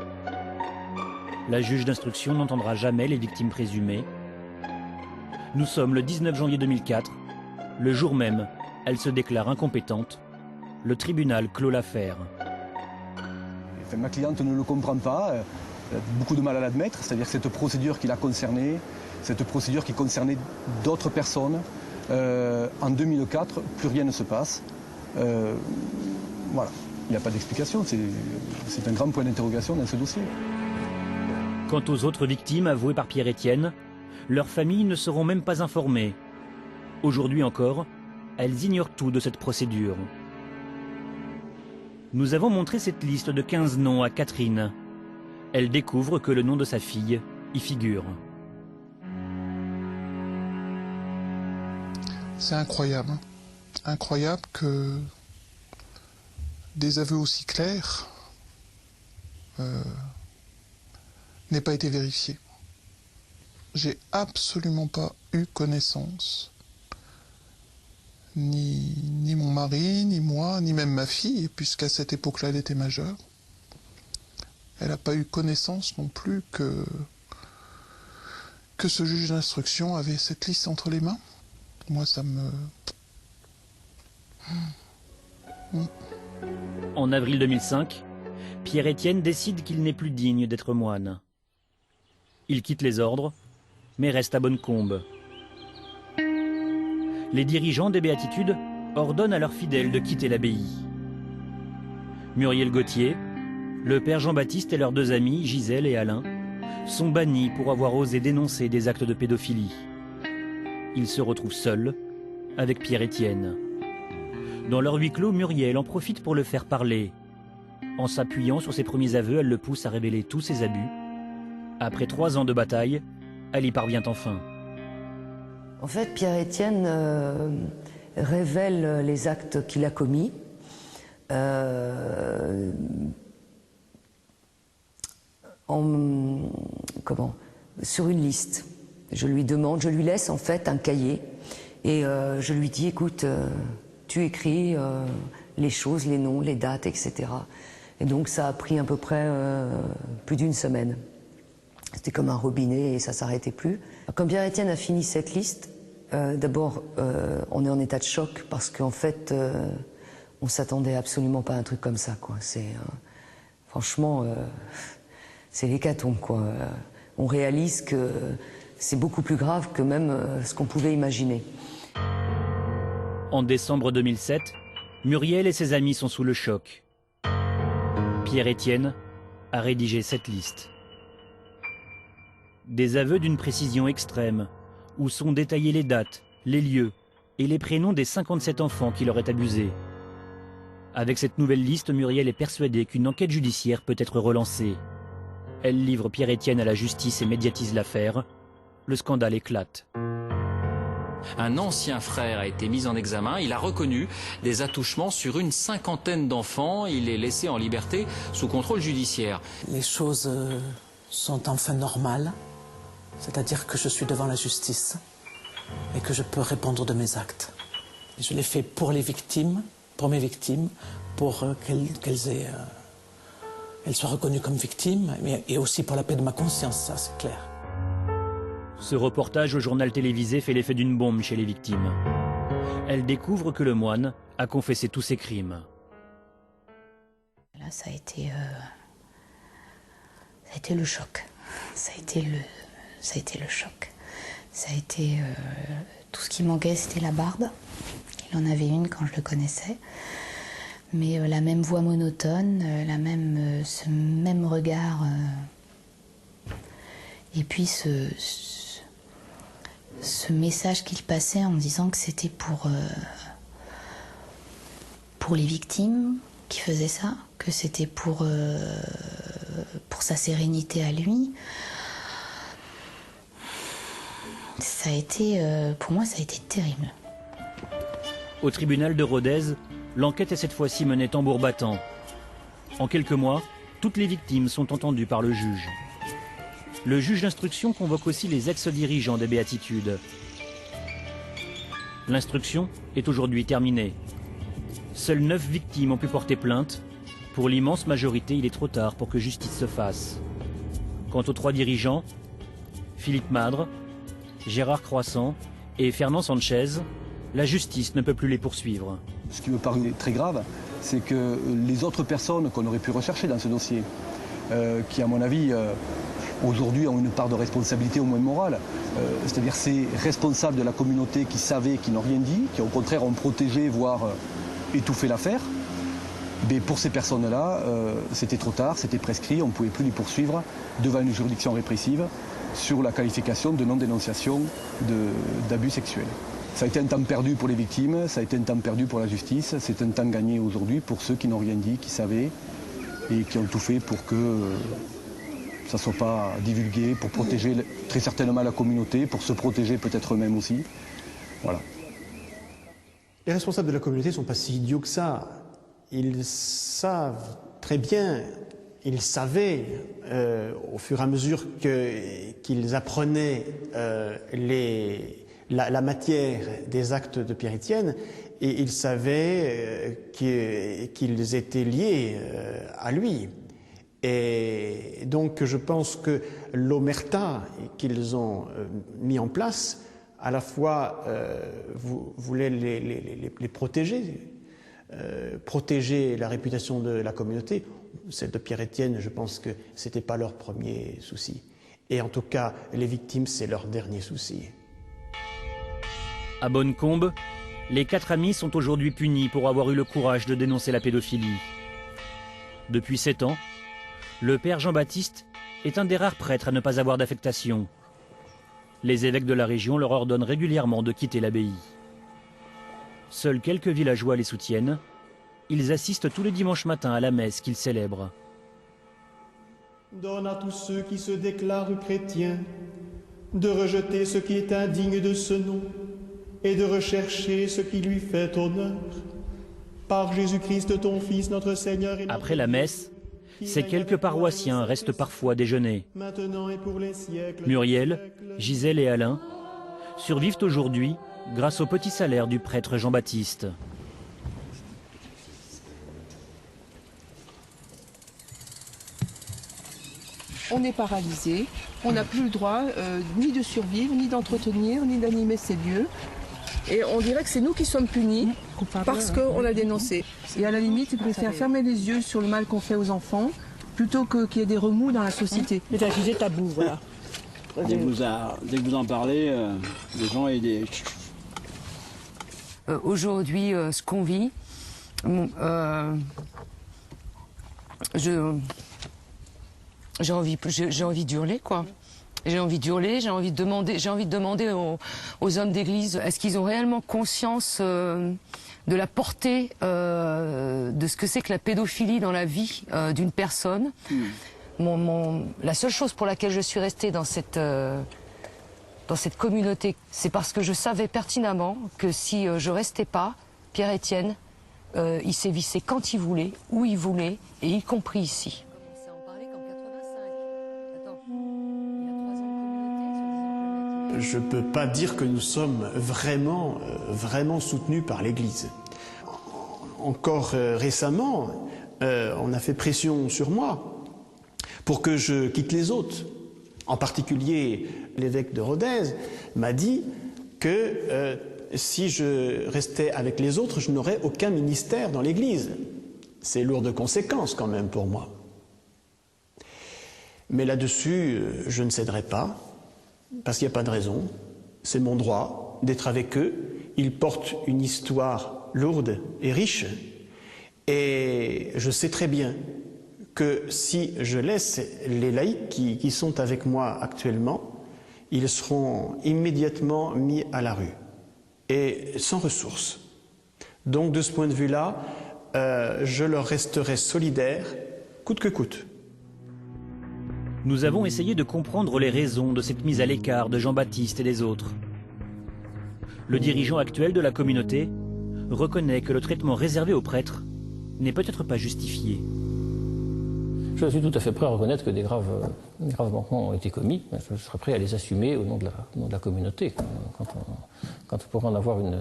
La juge d'instruction n'entendra jamais les victimes présumées. Nous sommes le 19 janvier 2004. Le jour même, elle se déclare incompétente. Le tribunal clôt l'affaire. Ma cliente ne le comprend pas, elle a beaucoup de mal à l'admettre, c'est-à-dire que cette procédure qui l'a concernée, cette procédure qui concernait d'autres personnes, en 2004, plus rien ne se passe. Voilà, il n'y a pas d'explication, c'est un grand point d'interrogation dans ce dossier. Quant aux autres victimes avouées par Pierre-Étienne, leurs familles ne seront même pas informées. Aujourd'hui encore, elles ignorent tout de cette procédure. Nous avons montré cette liste de 15 noms à Catherine. Elle découvre que le nom de sa fille y figure. C'est incroyable. Incroyable que des aveux aussi clairs n'aient pas été vérifiés. J'ai absolument pas eu connaissance, ni mon mari, ni moi, ni même ma fille, puisqu'à cette époque-là, elle était majeure. Elle n'a pas eu connaissance non plus que ce juge d'instruction avait cette liste entre les mains. Moi, ça me... En avril 2005, Pierre-Étienne décide qu'il n'est plus digne d'être moine. Il quitte les ordres, mais reste à Bonnecombe. Les dirigeants des Béatitudes ordonnent à leurs fidèles de quitter l'abbaye. Muriel Gauthier, Le père Jean-Baptiste et leurs 2 amis, Gisèle et Alain, sont bannis pour avoir osé dénoncer des actes de pédophilie. Ils se retrouvent seuls avec Pierre-Étienne. Dans leur huis clos, Muriel en profite pour le faire parler. En s'appuyant sur ses premiers aveux, elle le pousse à révéler tous ses abus. Après 3 ans de bataille, elle y parvient enfin. En fait, Pierre-Étienne révèle les actes qu'il a commis. Sur une liste. Je lui demande, je lui laisse en fait un cahier et je lui dis, écoute, tu écris les choses, les noms, les dates, etc. Et donc ça a pris à peu près plus d'1 semaine. C'était comme un robinet et ça s'arrêtait plus. Quand Pierre-Étienne a fini cette liste, d'abord on est en état de choc parce qu'en fait on s'attendait absolument pas à un truc comme ça, quoi. C'est franchement c'est l'hécatombe, quoi. On réalise que c'est beaucoup plus grave que même ce qu'on pouvait imaginer. En décembre 2007, Muriel et ses amis sont sous le choc. Pierre-Étienne a rédigé cette liste. Des aveux d'une précision extrême, où sont détaillées les dates, les lieux et les prénoms des 57 enfants qui l'auraient abusé. Avec cette nouvelle liste, Muriel est persuadée qu'une enquête judiciaire peut être relancée. Elle livre Pierre-Étienne à la justice et médiatise l'affaire. Le scandale éclate. Un ancien frère a été mis en examen. Il a reconnu des attouchements sur une 50aine d'enfants. Il est laissé en liberté sous contrôle judiciaire. Les choses sont enfin normales, c'est-à-dire que je suis devant la justice et que je peux répondre de mes actes. Et je l'ai fait pour les victimes, pour mes victimes, pour qu'elles soient reconnues comme victimes, et aussi pour la paix de ma conscience, ça c'est clair. Ce reportage au journal télévisé fait l'effet d'une bombe chez les victimes. Elles découvrent que le moine a confessé tous ses crimes. Là, ça a été le choc. Ça a été le choc. Ça a été tout ce qui manquait, c'était la barbe. Il en avait une quand je le connaissais. Mais la même voix monotone, ce même regard. Et puis ce message qu'il passait en disant que c'était pour les victimes qui faisaient ça, que c'était pour sa sérénité à lui. Ça a été, pour moi, ça a été terrible. Au tribunal de Rodez, l'enquête est cette fois-ci menée tambour battant. En quelques mois, toutes les victimes sont entendues par le juge. Le juge d'instruction convoque aussi les ex-dirigeants des Béatitudes. L'instruction est aujourd'hui terminée. Seules 9 victimes ont pu porter plainte. Pour l'immense majorité, il est trop tard pour que justice se fasse. Quant aux 3 dirigeants, Philippe Madre, Gérard Croissant et Fernand Sanchez, la justice ne peut plus les poursuivre. Ce qui me paraît très grave, c'est que les autres personnes qu'on aurait pu rechercher dans ce dossier, qui à mon avis aujourd'hui ont une part de responsabilité au moins morale, c'est-à-dire ces responsables de la communauté qui savaient, qui n'ont rien dit, qui au contraire ont protégé, voire étouffé l'affaire, mais pour ces personnes-là, c'était trop tard, c'était prescrit, on ne pouvait plus les poursuivre devant une juridiction répressive sur la qualification de non-dénonciation d'abus sexuels. Ça a été un temps perdu pour les victimes, ça a été un temps perdu pour la justice, c'est un temps gagné aujourd'hui pour ceux qui n'ont rien dit, qui savaient et qui ont tout fait pour que ça ne soit pas divulgué, pour protéger très certainement la communauté, pour se protéger peut-être eux-mêmes aussi. Voilà. Les responsables de la communauté ne sont pas si idiots que ça. Ils savent très bien, ils savaient au fur et à mesure qu'ils apprenaient la matière des actes de Pierre-Étienne, et ils savaient qu'ils étaient liés à lui. Et donc je pense que l'omerta qu'ils ont mis en place, à la fois voulait les protéger, protéger la réputation de la communauté. Celle de Pierre-Étienne, je pense que ce n'était pas leur premier souci. Et en tout cas, les victimes, c'est leur dernier souci. À Bonnecombe, les 4 amis sont aujourd'hui punis pour avoir eu le courage de dénoncer la pédophilie. Depuis 7 ans, Le père Jean-Baptiste est un des rares prêtres à ne pas avoir d'affectation. Les évêques de la région leur ordonnent régulièrement de quitter l'abbaye. Seuls quelques villageois les soutiennent. Ils assistent tous les dimanches matins à la messe qu'ils célèbrent. Donne à tous ceux qui se déclarent chrétiens de rejeter ce qui est indigne de ce nom et de rechercher ce qui lui fait honneur. Par Jésus-Christ, ton Fils, notre Seigneur et notre Après la messe, ces quelques paroissiens restent parfois déjeuner. maintenant et pour les siècles. Muriel, Gisèle et Alain survivent aujourd'hui grâce au petit salaire du prêtre Jean-Baptiste. On est paralysé, on n'a plus le droit ni de survivre, ni d'entretenir, ni d'animer ces lieux. Et on dirait que c'est nous qui sommes punis parce qu'on a dénoncé. Et à la limite, ils préfèrent fermer les yeux sur le mal qu'on fait aux enfants plutôt qu'il y ait des remous dans la société. C'est accusé tabou, voilà. Dès que vous en parlez, les gens aident. Aujourd'hui, ce qu'on vit, j'ai envie d'hurler, quoi. J'ai envie d'hurler, j'ai envie de demander aux hommes d'église, est-ce qu'ils ont réellement conscience de la portée de ce que c'est que la pédophilie dans la vie d'une personne. La seule chose pour laquelle je suis restée dans cette communauté, c'est parce que je savais pertinemment que si je restais pas, Pierre-Étienne, il sévissait quand il voulait, où il voulait, et y compris ici. Je ne peux pas dire que nous sommes vraiment soutenus par l'Église. Encore récemment, on a fait pression sur moi pour que je quitte les autres. En particulier, l'évêque de Rodez m'a dit que si je restais avec les autres, je n'aurais aucun ministère dans l'Église. C'est lourd de conséquences quand même pour moi. Mais là-dessus, je ne céderai pas. Parce qu'il n'y a pas de raison, c'est mon droit d'être avec eux. Ils portent une histoire lourde et riche. Et je sais très bien que si je laisse les laïcs qui sont avec moi actuellement, ils seront immédiatement mis à la rue et sans ressources. Donc de ce point de vue-là, je leur resterai solidaire, coûte que coûte. Nous avons essayé de comprendre les raisons de cette mise à l'écart de Jean-Baptiste et des autres. Le dirigeant actuel de la communauté reconnaît que le traitement réservé aux prêtres n'est peut-être pas justifié. Je suis tout à fait prêt à reconnaître que des graves manquements ont été commis. Je serais prêt à les assumer au nom de la communauté. Quand on pourra en avoir une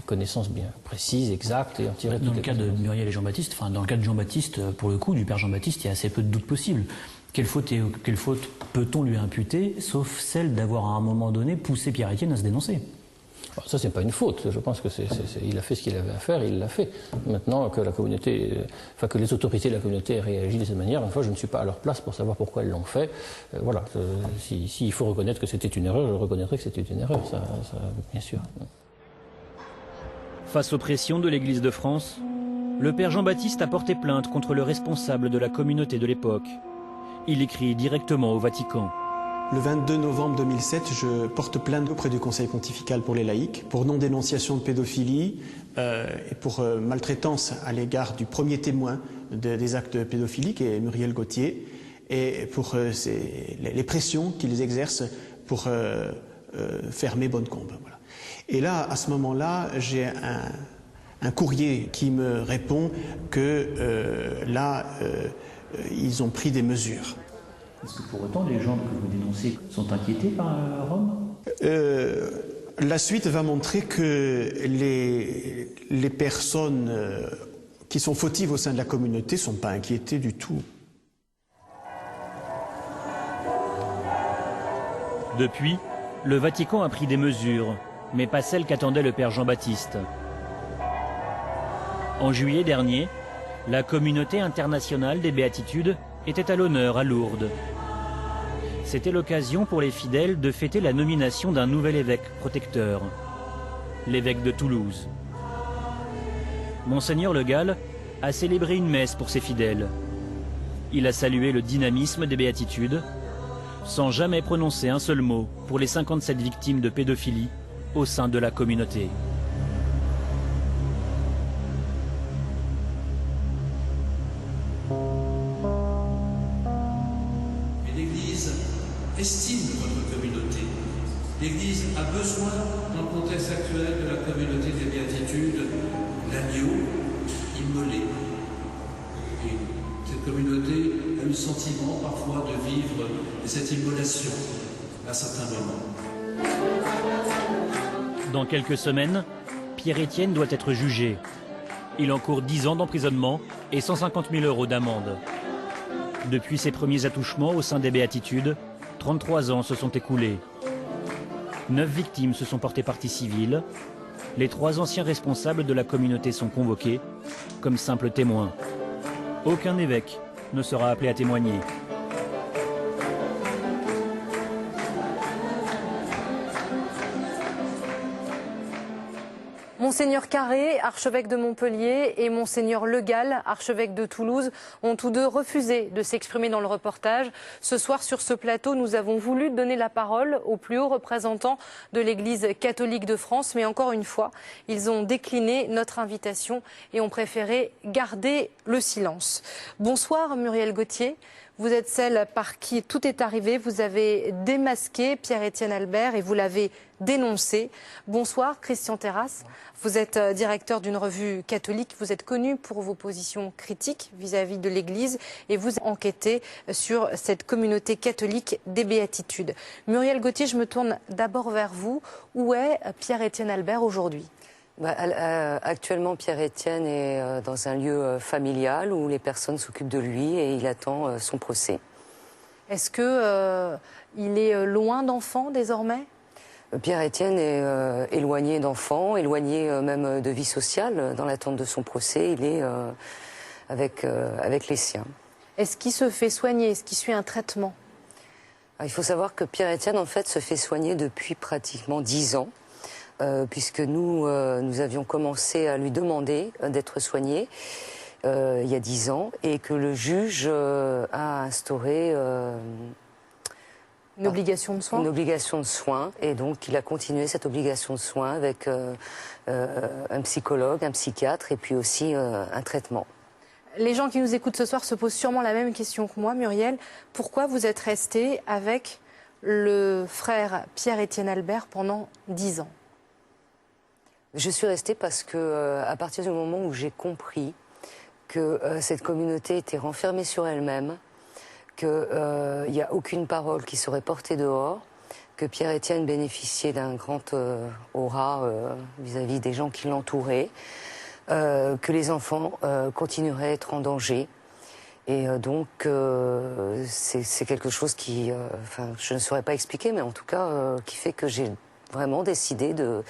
connaissance bien précise, exacte et en tirer Dans le cas de Muriel et Jean-Baptiste, dans le cas de Jean-Baptiste, pour le coup, du père Jean-Baptiste, il y a assez peu de doutes possibles. Quelle faute peut-on lui imputer, sauf celle d'avoir à un moment donné poussé Pierre-Étienne à se dénoncer? Alors ça, c'est pas une faute. Je pense que il a fait ce qu'il avait à faire, il l'a fait. Maintenant, que la communauté, que les autorités de la communauté aient réagi de cette manière, une fois, je ne suis pas à leur place pour savoir pourquoi elles l'ont fait. Voilà. S'il faut reconnaître que c'était une erreur, je reconnaîtrai que c'était une erreur, ça, bien sûr. Face aux pressions de l'Église de France, le père Jean-Baptiste a porté plainte contre le responsable de la communauté de l'époque. Il écrit directement au Vatican. Le 22 novembre 2007, je porte plainte auprès du Conseil pontifical pour les laïcs pour non-dénonciation de pédophilie et pour maltraitance à l'égard du premier témoin des actes de pédophilie, qui est Muriel Gauthier, et pour les pressions qu'ils exercent pour fermer Bonnecombe. Voilà. Et là, à ce moment-là, j'ai un courrier qui me répond que ils ont pris des mesures. Est-ce que pour autant les gens que vous dénoncez sont inquiétés par Rome? La suite va montrer que les personnes qui sont fautives au sein de la communauté ne sont pas inquiétées du tout. Depuis, le Vatican a pris des mesures, mais pas celles qu'attendait le père Jean-Baptiste. En juillet dernier, la communauté internationale des béatitudes était à l'honneur à Lourdes. C'était l'occasion pour les fidèles de fêter la nomination d'un nouvel évêque protecteur, l'évêque de Toulouse. Monseigneur Le Gall a célébré une messe pour ses fidèles. Il a salué le dynamisme des béatitudes, sans jamais prononcer un seul mot pour les 57 victimes de pédophilie au sein de la communauté. L'Église estime votre communauté. L'Église a besoin, dans le contexte actuel de la communauté des béatitudes, l'agneau immolé. Et cette communauté a eu le sentiment parfois de vivre cette immolation à certains moments. Dans quelques semaines, Pierre-Étienne doit être jugé. Il encourt 10 ans d'emprisonnement et 150 000 € d'amende. Depuis ses premiers attouchements au sein des béatitudes, 33 ans se sont écoulés. 9 victimes se sont portées partie civile. Les 3 anciens responsables de la communauté sont convoqués comme simples témoins. Aucun évêque ne sera appelé à témoigner. Monseigneur Carré, archevêque de Montpellier, et Monseigneur Le Gall, archevêque de Toulouse, ont tous deux refusé de s'exprimer dans le reportage. Ce soir, sur ce plateau, nous avons voulu donner la parole aux plus hauts représentants de l'Église catholique de France, mais encore une fois, ils ont décliné notre invitation et ont préféré garder le silence. Bonsoir Muriel Gauthier. Vous êtes celle par qui tout est arrivé. Vous avez démasqué Pierre-Étienne Albert et vous l'avez dénoncé. Bonsoir Christian Terrasse. Vous êtes directeur d'une revue catholique. Vous êtes connu pour vos positions critiques vis-à-vis de l'Église et vous enquêtez sur cette communauté catholique des béatitudes. Muriel Gauthier, je me tourne d'abord vers vous. Où est Pierre-Étienne Albert aujourd'hui ? Actuellement, Pierre-Étienne est dans un lieu familial où les personnes s'occupent de lui et il attend son procès. Est-ce qu'il est loin d'enfants désormais ? Pierre-Étienne est éloigné d'enfants, éloigné même de vie sociale. Dans l'attente de son procès, il est avec les siens. Est-ce qu'il se fait soigner ? Est-ce qu'il suit un traitement ? Il faut savoir que Pierre-Étienne, en fait, se fait soigner depuis pratiquement 10 ans. Puisque nous avions commencé à lui demander d'être soigné il y a 10 ans et que le juge a instauré une obligation de soins. Une obligation de soins et donc il a continué cette obligation de soins avec un psychologue, un psychiatre et puis aussi un traitement. Les gens qui nous écoutent ce soir se posent sûrement la même question que moi, Muriel. Pourquoi vous êtes restée avec le frère Pierre-Étienne Albert pendant 10 ans ? Je suis restée parce que, à partir du moment où j'ai compris que cette communauté était renfermée sur elle-même, qu'il n'y a aucune parole qui serait portée dehors, que Pierre-Étienne bénéficiait d'un grand aura vis-à-vis des gens qui l'entouraient, que les enfants continueraient à être en danger. Et donc, c'est quelque chose qui, je ne saurais pas expliquer, mais en tout cas, qui fait que j'ai vraiment décidé de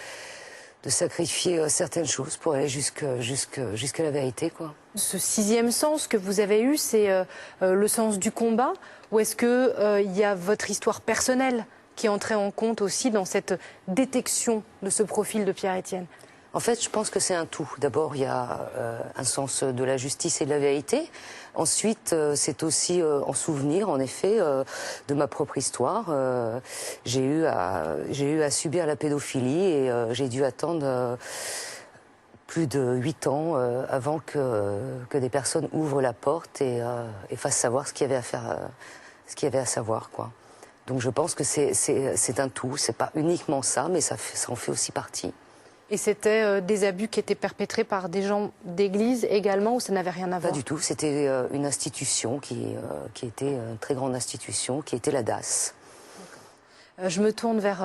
sacrifier certaines choses pour aller jusqu'à la vérité, quoi. Ce 6e sens que vous avez eu, c'est le sens du combat, ou est-ce qu'il y a votre histoire personnelle qui entrait en compte aussi dans cette détection de ce profil de Pierre-Étienne ? En fait, je pense que c'est un tout. D'abord, il y a un sens de la justice et de la vérité. Ensuite, c'est aussi en souvenir, en effet, de ma propre histoire. J'ai eu à subir la pédophilie et j'ai dû attendre plus de 8 ans avant que des personnes ouvrent la porte et fassent savoir ce qu'il y avait à faire, ce qu'il y avait à savoir, quoi. Donc je pense que c'est un tout. C'est pas uniquement ça, mais ça en fait aussi partie. Et c'était des abus qui étaient perpétrés par des gens d'église également, ou ça n'avait rien à voir ? Pas du tout, c'était une institution qui était une très grande institution, qui était la DAS. Je me tourne vers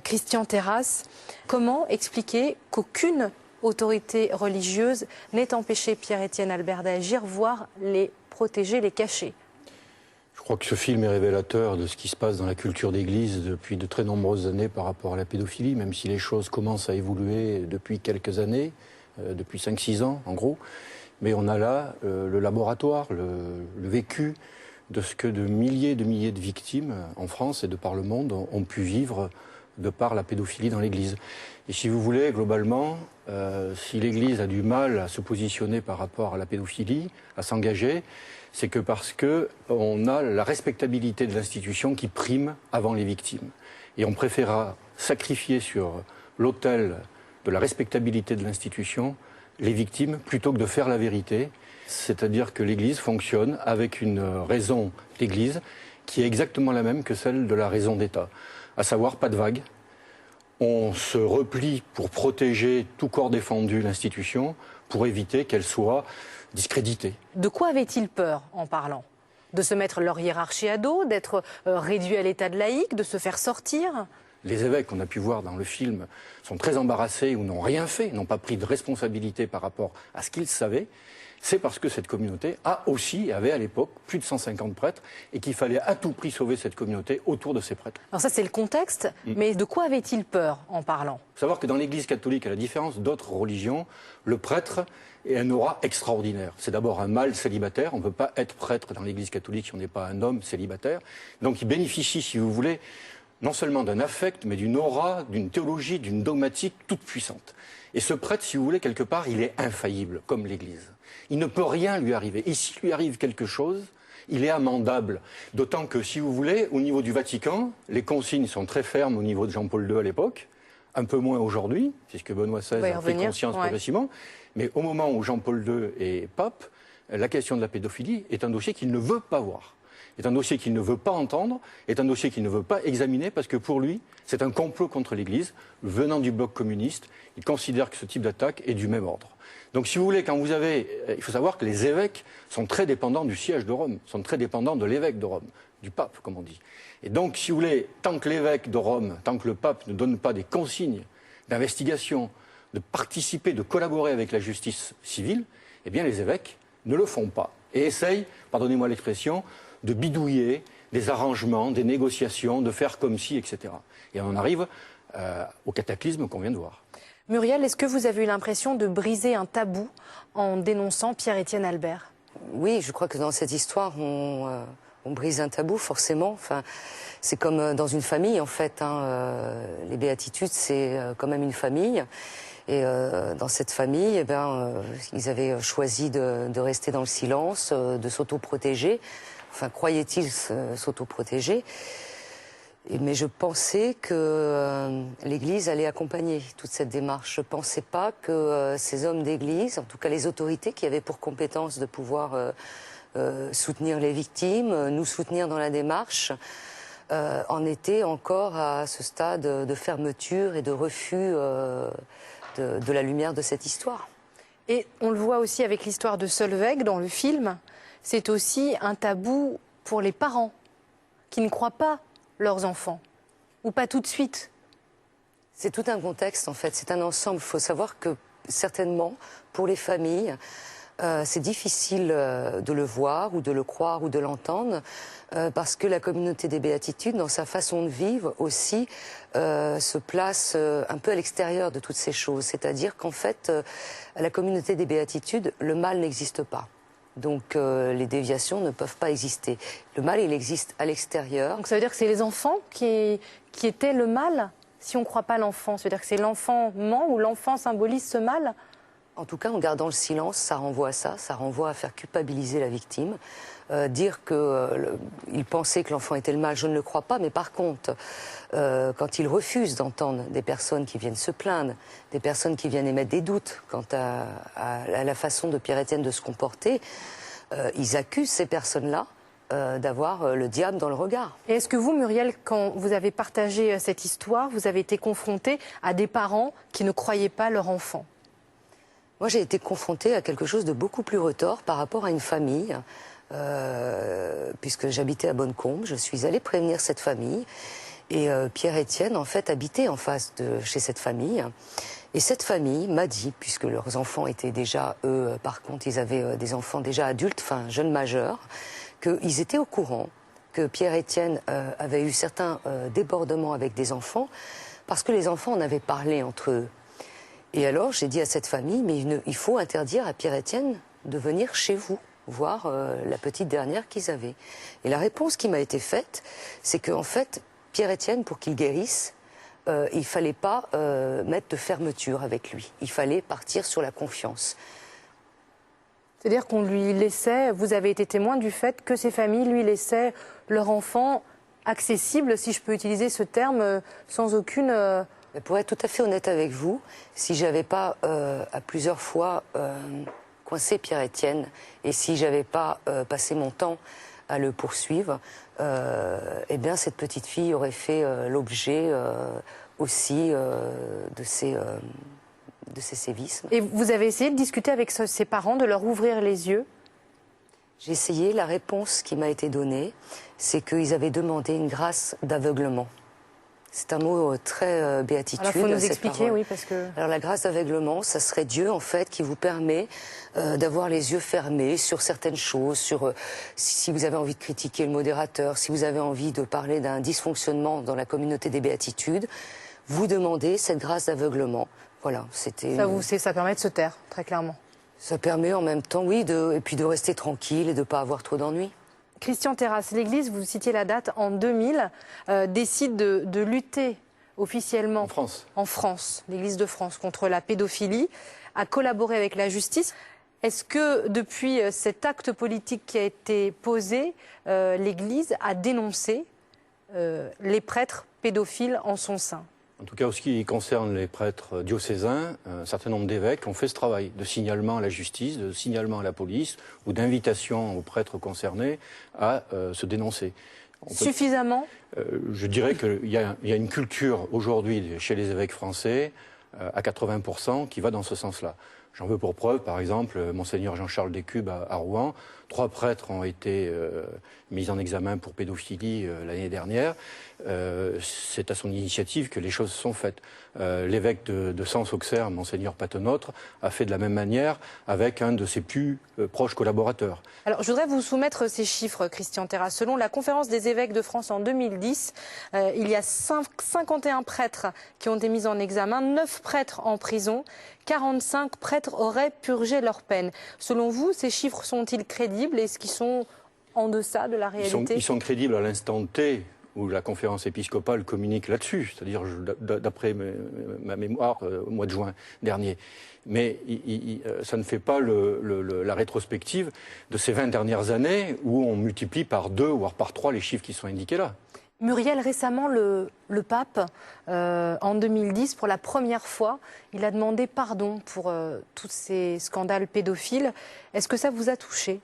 Christian Terrasse. Comment expliquer qu'aucune autorité religieuse n'ait empêché Pierre-Étienne Albert d'agir, voire les protéger, les cacher ? Je crois que ce film est révélateur de ce qui se passe dans la culture d'église depuis de très nombreuses années par rapport à la pédophilie, même si les choses commencent à évoluer depuis quelques années, depuis 5-6 ans en gros. Mais on a là le laboratoire, le vécu de ce que de milliers de victimes en France et de par le monde ont pu vivre de par la pédophilie dans l'église. Et si vous voulez, globalement, si l'église a du mal à se positionner par rapport à la pédophilie, à s'engager, c'est que parce qu'on a la respectabilité de l'institution qui prime avant les victimes. Et on préférera sacrifier sur l'autel de la respectabilité de l'institution les victimes plutôt que de faire la vérité. C'est-à-dire que l'Église fonctionne avec une raison d'Église qui est exactement la même que celle de la raison d'État. À savoir, pas de vague. On se replie pour protéger tout corps défendu l'institution, pour éviter qu'elle soit discréditée. De quoi avait-il peur en parlant? De se mettre leur hiérarchie à dos, d'être réduit à l'état de laïc, de se faire sortir? Les évêques qu'on a pu voir dans le film sont très embarrassés ou n'ont rien fait, n'ont pas pris de responsabilité par rapport à ce qu'ils savaient. C'est parce que cette communauté avait à l'époque plus de 150 prêtres et qu'il fallait à tout prix sauver cette communauté autour de ces prêtres. Alors ça c'est le contexte, mais de quoi avait-il peur en parlant? Il faut savoir que dans l'Église catholique, à la différence d'autres religions, le prêtre est un aura extraordinaire. C'est d'abord un mâle célibataire, on ne peut pas être prêtre dans l'Église catholique si on n'est pas un homme célibataire. Donc il bénéficie, si vous voulez, non seulement d'un affect, mais d'une aura, d'une théologie, d'une dogmatique toute puissante. Et ce prêtre, si vous voulez, quelque part, il est infaillible, comme l'Église. Il ne peut rien lui arriver. Et s'il lui arrive quelque chose, il est amendable. D'autant que, si vous voulez, au niveau du Vatican, les consignes sont très fermes au niveau de Jean-Paul II à l'époque, un peu moins aujourd'hui, puisque Benoît XVI a pris conscience progressivement. Mais au moment où Jean-Paul II est pape, la question de la pédophilie est un dossier qu'il ne veut pas voir. Est un dossier qu'il ne veut pas entendre, est un dossier qu'il ne veut pas examiner, parce que pour lui, c'est un complot contre l'Église. Venant du bloc communiste, il considère que ce type d'attaque est du même ordre. Donc si vous voulez, il faut savoir que les évêques sont très dépendants du siège de Rome, sont très dépendants de l'évêque de Rome, du pape, comme on dit. Et donc, si vous voulez, tant que l'évêque de Rome, tant que le pape ne donne pas des consignes d'investigation, de participer, de collaborer avec la justice civile, eh bien les évêques ne le font pas. Et essayent, pardonnez-moi l'expression, de bidouiller des arrangements, des négociations, de faire comme si, etc. Et on en arrive au cataclysme qu'on vient de voir. Muriel, est-ce que vous avez eu l'impression de briser un tabou en dénonçant Pierre-Étienne Albert? Oui, je crois que dans cette histoire, on brise un tabou, forcément. Enfin, c'est comme dans une famille, en fait. Les béatitudes, c'est quand même une famille. Et dans cette famille, eh ben, ils avaient choisi de rester dans le silence, de s'autoprotéger. Enfin, croyaient-ils s'autoprotéger? Mais je pensais que l'Église allait accompagner toute cette démarche. Je ne pensais pas que ces hommes d'Église, en tout cas les autorités qui avaient pour compétence de pouvoir soutenir les victimes, nous soutenir dans la démarche, en étaient encore à ce stade de fermeture et de refus de la lumière de cette histoire. Et on le voit aussi avec l'histoire de Solveig dans le film, c'est aussi un tabou pour les parents qui ne croient pas leurs enfants, ou pas tout de suite. C'est tout un contexte en fait, c'est un ensemble. Il faut savoir que certainement, pour les familles, c'est difficile de le voir ou de le croire ou de l'entendre, parce que la communauté des béatitudes, dans sa façon de vivre aussi, se place un peu à l'extérieur de toutes ces choses. C'est-à-dire qu'en fait, à la communauté des béatitudes, le mal n'existe pas. Donc les déviations ne peuvent pas exister. Le mal, il existe à l'extérieur. Donc ça veut dire que c'est les enfants qui étaient le mal, si on ne croit pas l'enfant? Ça veut dire que c'est l'enfant ment ou l'enfant symbolise ce mal? En tout cas, en gardant le silence, ça renvoie à ça, ça renvoie à faire culpabiliser la victime. Dire qu'il pensait que l'enfant était le mal, je ne le crois pas, mais par contre, quand il refuse d'entendre des personnes qui viennent se plaindre, des personnes qui viennent émettre des doutes quant à la façon de Pierre-Étienne de se comporter, ils accusent ces personnes-là d'avoir le diable dans le regard. Et est-ce que vous, Muriel, quand vous avez partagé cette histoire, vous avez été confrontée à des parents qui ne croyaient pas leur enfant? Moi, j'ai été confrontée à quelque chose de beaucoup plus retors par rapport à une famille. Puisque j'habitais à Bonnecombe, je suis allée prévenir cette famille. Et Pierre-Étienne, en fait, habitait en face de chez cette famille. Et cette famille m'a dit, puisque leurs enfants étaient déjà, eux, par contre, ils avaient des enfants déjà adultes, enfin jeunes majeurs, qu'ils étaient au courant que Pierre-Étienne avait eu certains débordements avec des enfants, parce que les enfants en avaient parlé entre eux. Et alors, j'ai dit à cette famille, mais il faut interdire à Pierre-Étienne de venir chez vous voir la petite dernière qu'ils avaient. Et la réponse qui m'a été faite, c'est qu'en fait, Pierre-Étienne, pour qu'il guérisse, il ne fallait pas mettre de fermeture avec lui. Il fallait partir sur la confiance. C'est-à-dire qu'on lui laissait, vous avez été témoin du fait que ces familles lui laissaient leur enfant accessible, si je peux utiliser ce terme, sans aucune... Mais pour être tout à fait honnête avec vous, si j'avais pas à plusieurs fois coincé Pierre-Étienne et si j'avais pas passé mon temps à le poursuivre, eh bien cette petite fille aurait fait l'objet aussi de ces sévices. Et vous avez essayé de discuter avec ses parents, de leur ouvrir les yeux? J'ai essayé. La réponse qui m'a été donnée, c'est qu'ils avaient demandé une grâce d'aveuglement. C'est un mot très béatitude. Alors, il faut nous cette expliquer, parole. oui, parce que... Alors, la grâce d'aveuglement, ça serait Dieu, en fait, qui vous permet d'avoir les yeux fermés sur certaines choses, sur si vous avez envie de critiquer le modérateur, si vous avez envie de parler d'un dysfonctionnement dans la communauté des béatitudes, vous demandez cette grâce d'aveuglement. Voilà, c'était... Ça permet de se taire, très clairement. Ça permet en même temps, oui, et puis de rester tranquille et de ne pas avoir trop d'ennuis. Christian Terrasse, l'Église, vous citiez la date, en 2000, décide de lutter officiellement en France, l'Église de France, contre la pédophilie, a collaboré avec la justice. Est-ce que depuis cet acte politique qui a été posé, l'Église a dénoncé les prêtres pédophiles en son sein ? En tout cas, en ce qui concerne les prêtres diocésains, un certain nombre d'évêques ont fait ce travail de signalement à la justice, de signalement à la police ou d'invitation aux prêtres concernés à se dénoncer. Suffisamment ? Je dirais qu'il y a une culture aujourd'hui chez les évêques français à 80% qui va dans ce sens-là. J'en veux pour preuve, par exemple, Monseigneur Jean-Charles Descubes à Rouen. 3 prêtres ont été mis en examen pour pédophilie l'année dernière. C'est à son initiative que les choses sont faites. L'évêque de Sens-Auxerre, Monseigneur Patenôtre, a fait de la même manière avec un de ses plus proches collaborateurs. Alors, je voudrais vous soumettre ces chiffres, Christian Terrasse. Selon la Conférence des évêques de France en 2010, il y a 51 prêtres qui ont été mis en examen, 9 prêtres en prison, 45 prêtres auraient purgé leur peine. Selon vous, ces chiffres sont-ils crédibles? Est-ce qu'ils sont en deçà de la réalité? Ils sont crédibles à l'instant T où la conférence épiscopale communique là-dessus, c'est-à-dire d'après ma mémoire au mois de juin dernier. Mais ça ne fait pas la rétrospective de ces 20 dernières années où on multiplie par 2 voire par 3 les chiffres qui sont indiqués là. Muriel, récemment, le pape, en 2010, pour la première fois, il a demandé pardon pour tous ces scandales pédophiles. Est-ce que ça vous a touché?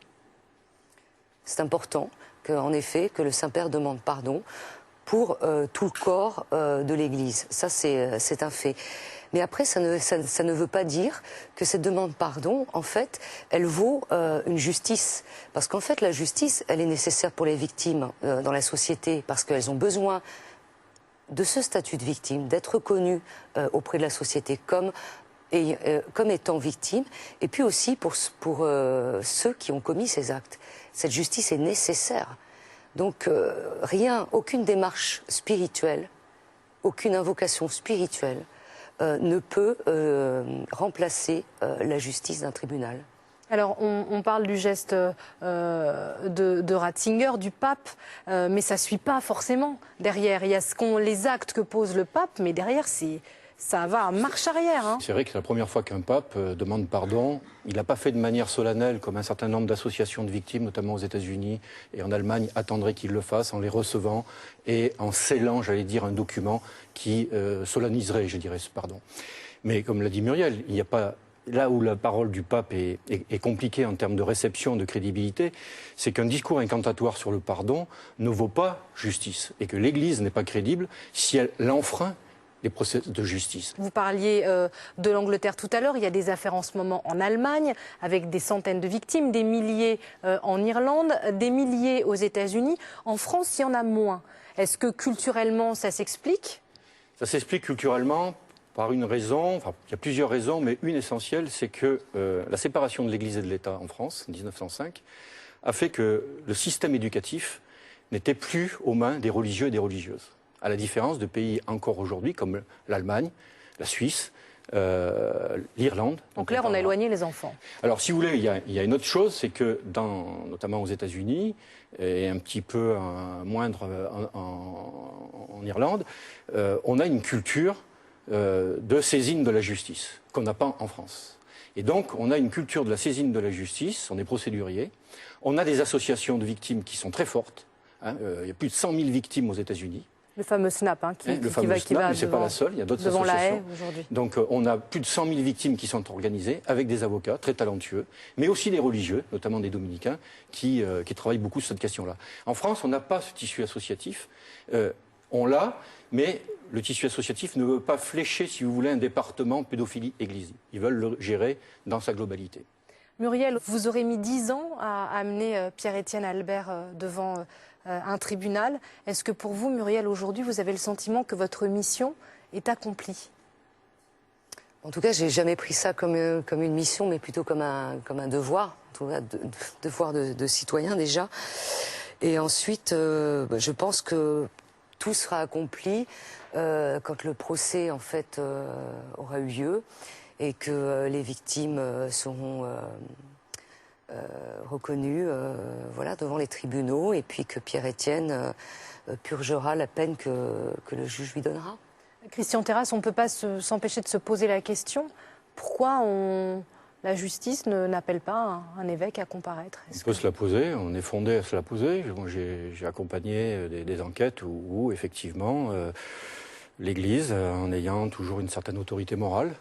C'est important, en effet, que le Saint-Père demande pardon pour tout le corps de l'Église. Ça, c'est un fait. Mais après, ça ne veut pas dire que cette demande pardon, en fait, elle vaut une justice. Parce qu'en fait, la justice, elle est nécessaire pour les victimes dans la société, parce qu'elles ont besoin de ce statut de victime, d'être reconnues auprès de la société comme étant victimes, et puis aussi pour ceux qui ont commis ces actes. Cette justice est nécessaire. Donc, aucune démarche spirituelle, aucune invocation spirituelle ne peut remplacer la justice d'un tribunal. Alors, on parle du geste de Ratzinger, du pape, mais ça ne suit pas forcément derrière. Il y a les actes que pose le pape, mais derrière, ça va à marche arrière. Hein. C'est vrai que c'est la première fois qu'un pape demande pardon. Il n'a pas fait de manière solennelle, comme un certain nombre d'associations de victimes, notamment aux États-Unis et en Allemagne, attendraient qu'il le fasse en les recevant et en scellant, j'allais dire, un document qui solenniserait, je dirais, ce pardon. Mais comme l'a dit Muriel, il n'y a pas... Là où la parole du pape est compliquée en termes de réception, de crédibilité, c'est qu'un discours incantatoire sur le pardon ne vaut pas justice et que l'Église n'est pas crédible si elle enfreint les procès de justice. Vous parliez de l'Angleterre tout à l'heure. Il y a des affaires en ce moment en Allemagne avec des centaines de victimes, des milliers en Irlande, des milliers aux États-Unis. En France, il y en a moins. Est-ce que culturellement, ça s'explique? Ça s'explique culturellement par une raison, enfin, il y a plusieurs raisons, mais une essentielle, c'est que la séparation de l'Église et de l'État en France, en 1905, a fait que le système éducatif n'était plus aux mains des religieux et des religieuses. À la différence de pays encore aujourd'hui comme l'Allemagne, la Suisse, l'Irlande. Donc là, on a éloigné les enfants. Alors, si vous voulez, il y a une autre chose, c'est que, notamment aux États-Unis, et un petit peu moindre en Irlande, on a une culture de saisine de la justice qu'on n'a pas en France. Et donc, on a une culture de la saisine de la justice, on est procédurier. On a des associations de victimes qui sont très fortes. Il y a plus de 100 000 victimes aux États-Unis. Le fameux SNAP, le fameux SNAP, mais ce n'est pas la seule, il y a d'autres associations. La Haye aujourd'hui. Donc on a plus de 100 000 victimes qui sont organisées avec des avocats très talentueux, mais aussi des religieux, notamment des dominicains, qui travaillent beaucoup sur cette question-là. En France, on n'a pas ce tissu associatif. On l'a, mais le tissu associatif ne veut pas flécher, si vous voulez, un département pédophilie-église. Ils veulent le gérer dans sa globalité. Muriel, vous aurez mis 10 ans à amener Pierre-Étienne Albert devant un tribunal. Est-ce que pour vous, Muriel, aujourd'hui, vous avez le sentiment que votre mission est accomplie? En tout cas, j'ai jamais pris ça comme une mission, mais plutôt comme un devoir, en tout cas, devoir de citoyen déjà. Et ensuite, je pense que tout sera accompli quand le procès, en fait, aura eu lieu et que les victimes seront reconnues voilà, devant les tribunaux, et puis que Pierre-Étienne purgera la peine que le juge lui donnera. Christian Terrasse, on ne peut pas s'empêcher de se poser la question. Pourquoi la justice n'appelle pas un évêque à comparaître? On peut se la poser, on est fondé à se la poser. J'ai accompagné des enquêtes où effectivement, l'Église, en ayant toujours une certaine autorité morale,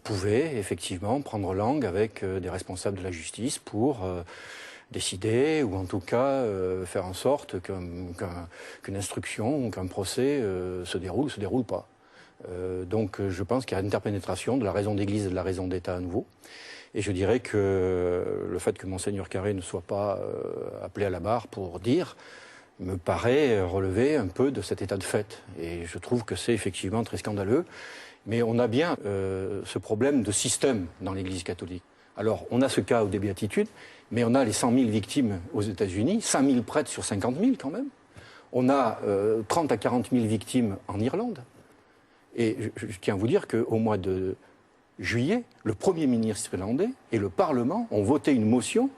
pouvait effectivement prendre langue avec des responsables de la justice pour décider, ou en tout cas faire en sorte qu'une instruction ou qu'un procès se déroule pas. Donc je pense qu'il y a une interpénétration de la raison d'Église et de la raison d'État à nouveau. Et je dirais que le fait que Monseigneur Carré ne soit pas appelé à la barre pour dire me paraît relever un peu de cet état de fait. Et je trouve que c'est effectivement très scandaleux. Mais on a bien ce problème de système dans l'Église catholique. Alors, on a ce cas des béatitudes, mais on a les 100 000 victimes aux États-Unis, 5 000 prêtres sur 50 000 quand même. On a 30 à 40 000 victimes en Irlande. Et je tiens à vous dire qu'au mois de juillet, le Premier ministre irlandais et le Parlement ont voté une motion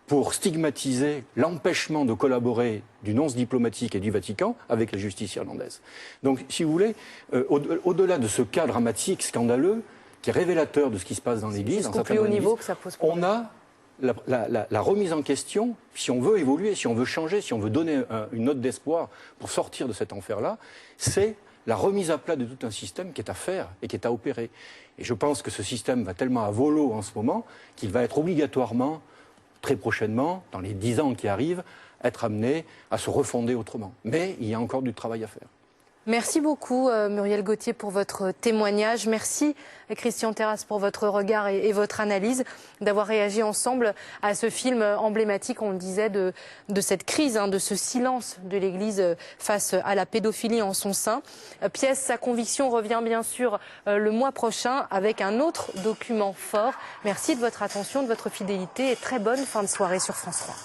pour stigmatiser l'empêchement de collaborer du nonce diplomatique et du Vatican avec la justice irlandaise. Donc, si vous voulez, au-delà de ce cas dramatique, scandaleux, qui est révélateur de ce qui se passe dans l'Église, jusqu'au plus haut niveau que ça pose problème. On a la remise en question, si on veut évoluer, si on veut changer, si on veut donner une note d'espoir pour sortir de cet enfer-là, c'est la remise à plat de tout un système qui est à faire et qui est à opérer. Et je pense que ce système va tellement à volo en ce moment qu'il va être obligatoirement, très prochainement, dans les 10 ans qui arrivent, être amené à se refonder autrement. Mais il y a encore du travail à faire. Merci beaucoup Muriel Gauthier pour votre témoignage. Merci Christian Terrasse pour votre regard et votre analyse, d'avoir réagi ensemble à ce film emblématique, on le disait, de cette crise, de ce silence de l'Église face à la pédophilie en son sein. Pièce Sa conviction revient bien sûr le mois prochain avec un autre document fort. Merci de votre attention, de votre fidélité et très bonne fin de soirée sur France 3.